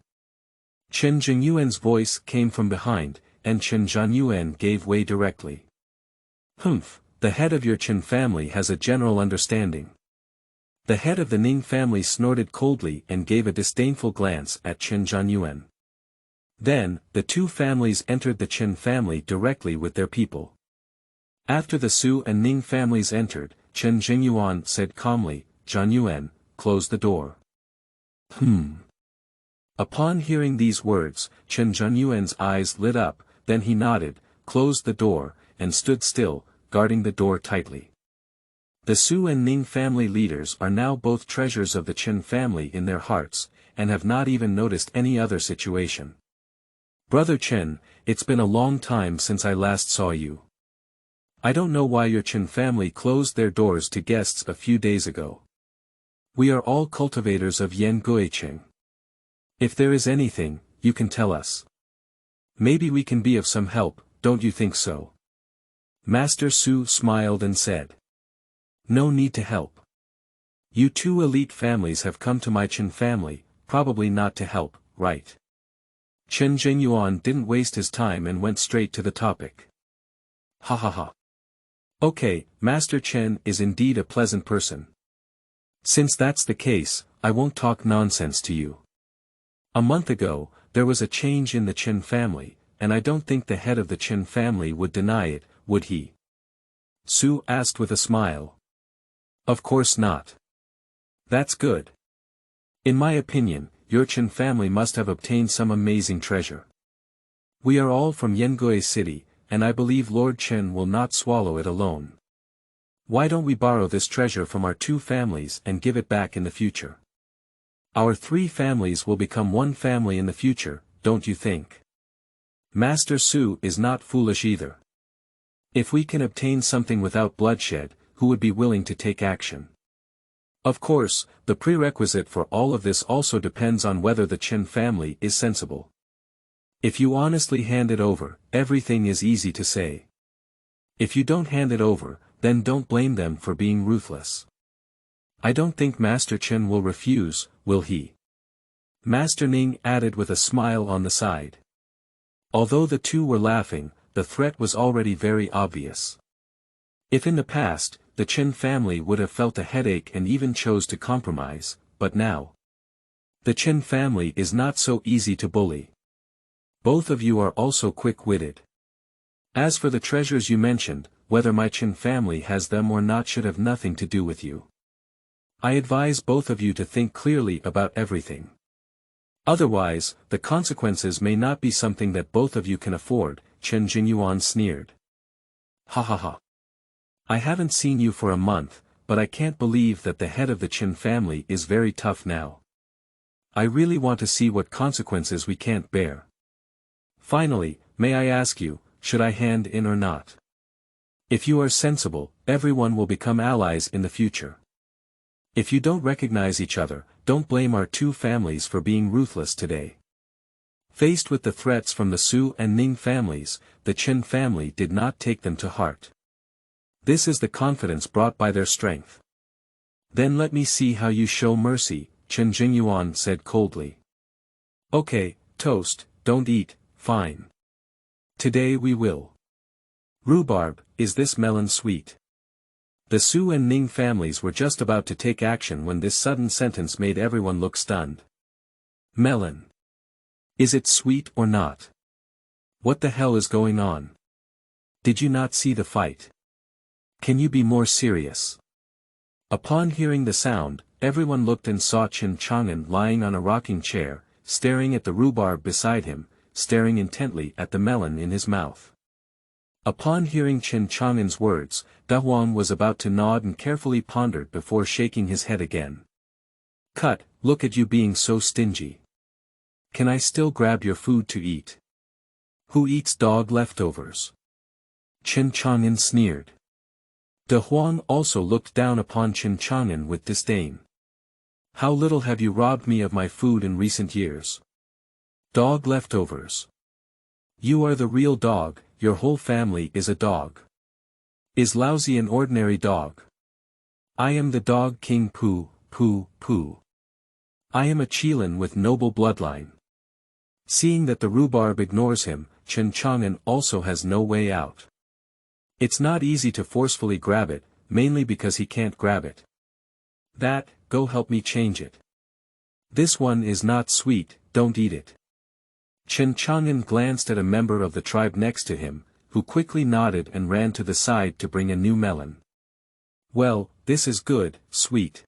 Chen Chang'an's voice came from behind, and Chen Chang'an gave way directly. Humph, the head of your Chen family has a general understanding. The head of the Ning family snorted coldly and gave a disdainful glance at Chen Chang'an. Then, the two families entered the Chen family directly with their people. After the Su and Ning families entered, Chen Chang'an said calmly, Chang'an, close the door. Upon hearing these words, Chen Chang'an's eyes lit up, then he nodded, closed the door, and stood still, guarding the door tightly. The Su and Ning family leaders are now both treasures of the Chen family in their hearts, and have not even noticed any other situation. Brother Chen, it's been a long time since I last saw you. I don't know why your Chen family closed their doors to guests a few days ago. We are all cultivators of Yan Guiqing. If there is anything, you can tell us. Maybe we can be of some help, don't you think so? Master Su smiled and said. No need to help. You two elite families have come to my Chen family, probably not to help, right? Chen Chang'an didn't waste his time and went straight to the topic. Ha ha ha. Okay, Master Chen is indeed a pleasant person. Since that's the case, I won't talk nonsense to you. A month ago, there was a change in the Chen family, and I don't think the head of the Chen family would deny it, would he? Su asked with a smile. Of course not. That's good. In my opinion, your Chen family must have obtained some amazing treasure. We are all from Yangui City, and I believe Lord Chen will not swallow it alone. Why don't we borrow this treasure from our two families and give it back in the future? Our three families will become one family in the future, don't you think? Master Su is not foolish either. If we can obtain something without bloodshed, who would be willing to take action? Of course, the prerequisite for all of this also depends on whether the Chen family is sensible. If you honestly hand it over, everything is easy to say. If you don't hand it over, then don't blame them for being ruthless. I don't think Master Chen will refuse, will he? Master Ning added with a smile on the side. Although the two were laughing, the threat was already very obvious. If in the past, the Chen family would have felt a headache and even chose to compromise, but now, the Chen family is not so easy to bully. Both of you are also quick-witted. As for the treasures you mentioned, whether my Chen family has them or not should have nothing to do with you. I advise both of you to think clearly about everything. Otherwise, the consequences may not be something that both of you can afford, Chen Chang'an sneered. Ha ha ha. I haven't seen you for a month, but I can't believe that the head of the Chen family is very tough now. I really want to see what consequences we can't bear. Finally, may I ask you, should I hand in or not? If you are sensible, everyone will become allies in the future. If you don't recognize each other, don't blame our two families for being ruthless today. Faced with the threats from the Su and Ning families, the Chen family did not take them to heart. This is the confidence brought by their strength. Then let me see how you show mercy, Chen Chang'an said coldly. Okay, toast, don't eat, fine. Today we will. Rhubarb, is this melon sweet? The Su and Ning families were just about to take action when this sudden sentence made everyone look stunned. Melon. Is it sweet or not? What the hell is going on? Did you not see the fight? Can you be more serious? Upon hearing the sound, everyone looked and saw Chen Chang'an lying on a rocking chair, staring at the rhubarb beside him, staring intently at the melon in his mouth. Upon hearing Chen Chang'an's words, Dahuang was about to nod and carefully pondered before shaking his head again. "Cut, look at you being so stingy. Can I still grab your food to eat? Who eats dog leftovers?" Chen Chang'an sneered. Dahuang also looked down upon Chen Chang'an with disdain. "How little have you robbed me of my food in recent years? Dog leftovers. You are the real dog, your whole family is a dog. Is Lousy an ordinary dog? I am the dog king Pooh, Pooh, Pooh. I am a Qilin with noble bloodline." Seeing that the rhubarb ignores him, Chen Chang'an also has no way out. It's not easy to forcefully grab it, mainly because he can't grab it. "That, go help me change it. This one is not sweet, don't eat it." Chen Chang'an glanced at a member of the tribe next to him, who quickly nodded and ran to the side to bring a new melon. "Well, this is good, sweet."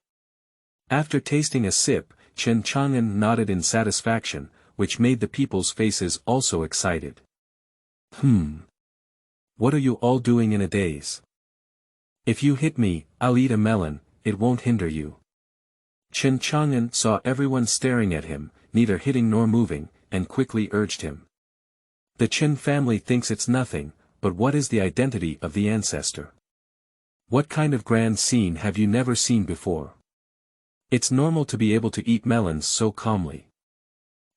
After tasting a sip, Chen Chang'an nodded in satisfaction, which made the people's faces also excited. What are you all doing in a daze? If you hit me, I'll eat a melon, it won't hinder you." Chen Chang'an saw everyone staring at him, neither hitting nor moving, and quickly urged him. "The Chen family thinks it's nothing, but what is the identity of the ancestor? What kind of grand scene have you never seen before? It's normal to be able to eat melons so calmly.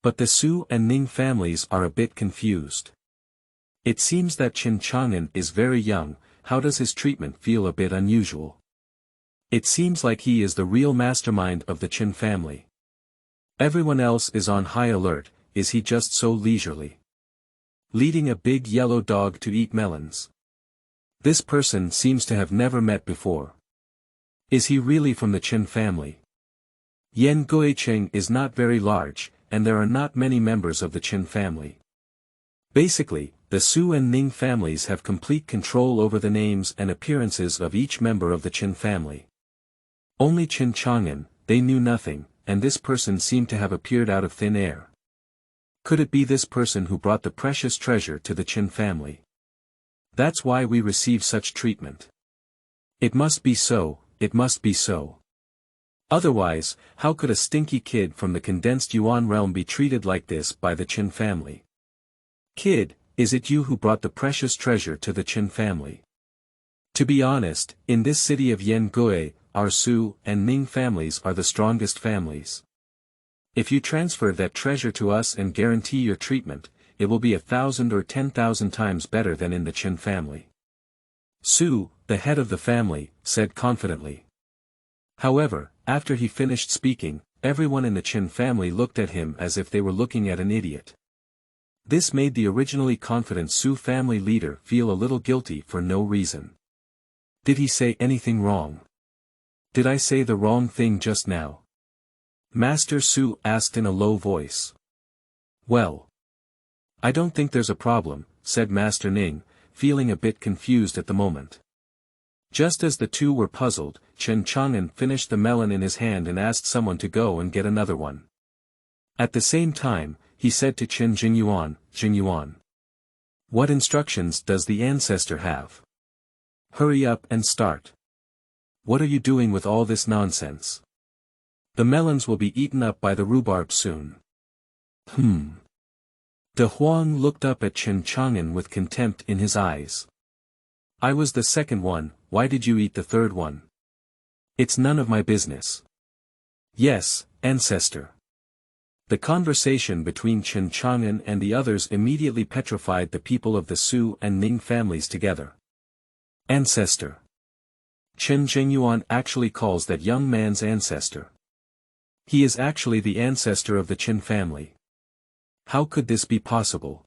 But the Su and Ning families are a bit confused. It seems that Chen Chang'an is very young, how does his treatment feel a bit unusual? It seems like he is the real mastermind of the Chen family. Everyone else is on high alert, is he just so leisurely? Leading a big yellow dog to eat melons. This person seems to have never met before. Is he really from the Chen family? Yan Guicheng is not very large, and there are not many members of the Chen family. Basically, the Su and Ning families have complete control over the names and appearances of each member of the Chen family. Only Chen Chang'an, they knew nothing, and this person seemed to have appeared out of thin air. Could it be this person who brought the precious treasure to the Chen family? That's why we receive such treatment. It must be so, it must be so. Otherwise, how could a stinky kid from the condensed Yuan realm be treated like this by the Chen family? Kid, is it you who brought the precious treasure to the Chen family? To be honest, in this city of Yangui, our Su and Ning families are the strongest families. If you transfer that treasure to us and guarantee your treatment, it will be 1,000 or 10,000 times better than in the Chen family. Su, the head of the family, said confidently. However, after he finished speaking, everyone in the Chen family looked at him as if they were looking at an idiot. This made the originally confident Su family leader feel a little guilty for no reason. Did he say anything wrong? Did I say the wrong thing just now? Master Su asked in a low voice. Well, I don't think there's a problem, said Master Ning, feeling a bit confused at the moment. Just as the two were puzzled, Chen Chang'an finished the melon in his hand and asked someone to go and get another one. At the same time, he said to Chen Jingyuan, "What instructions does the ancestor have? Hurry up and start. What are you doing with all this nonsense? The melons will be eaten up by the rhubarb soon." Dahuang looked up at Chen Chang'an with contempt in his eyes. "I was the second one, why did you eat the third one? It's none of my business." "Yes, ancestor." The conversation between Chen Chang'an and the others immediately petrified the people of the Su and Ning families together. Ancestor. Chen Jingyuan actually calls that young man's ancestor. He is actually the ancestor of the Chen family. How could this be possible?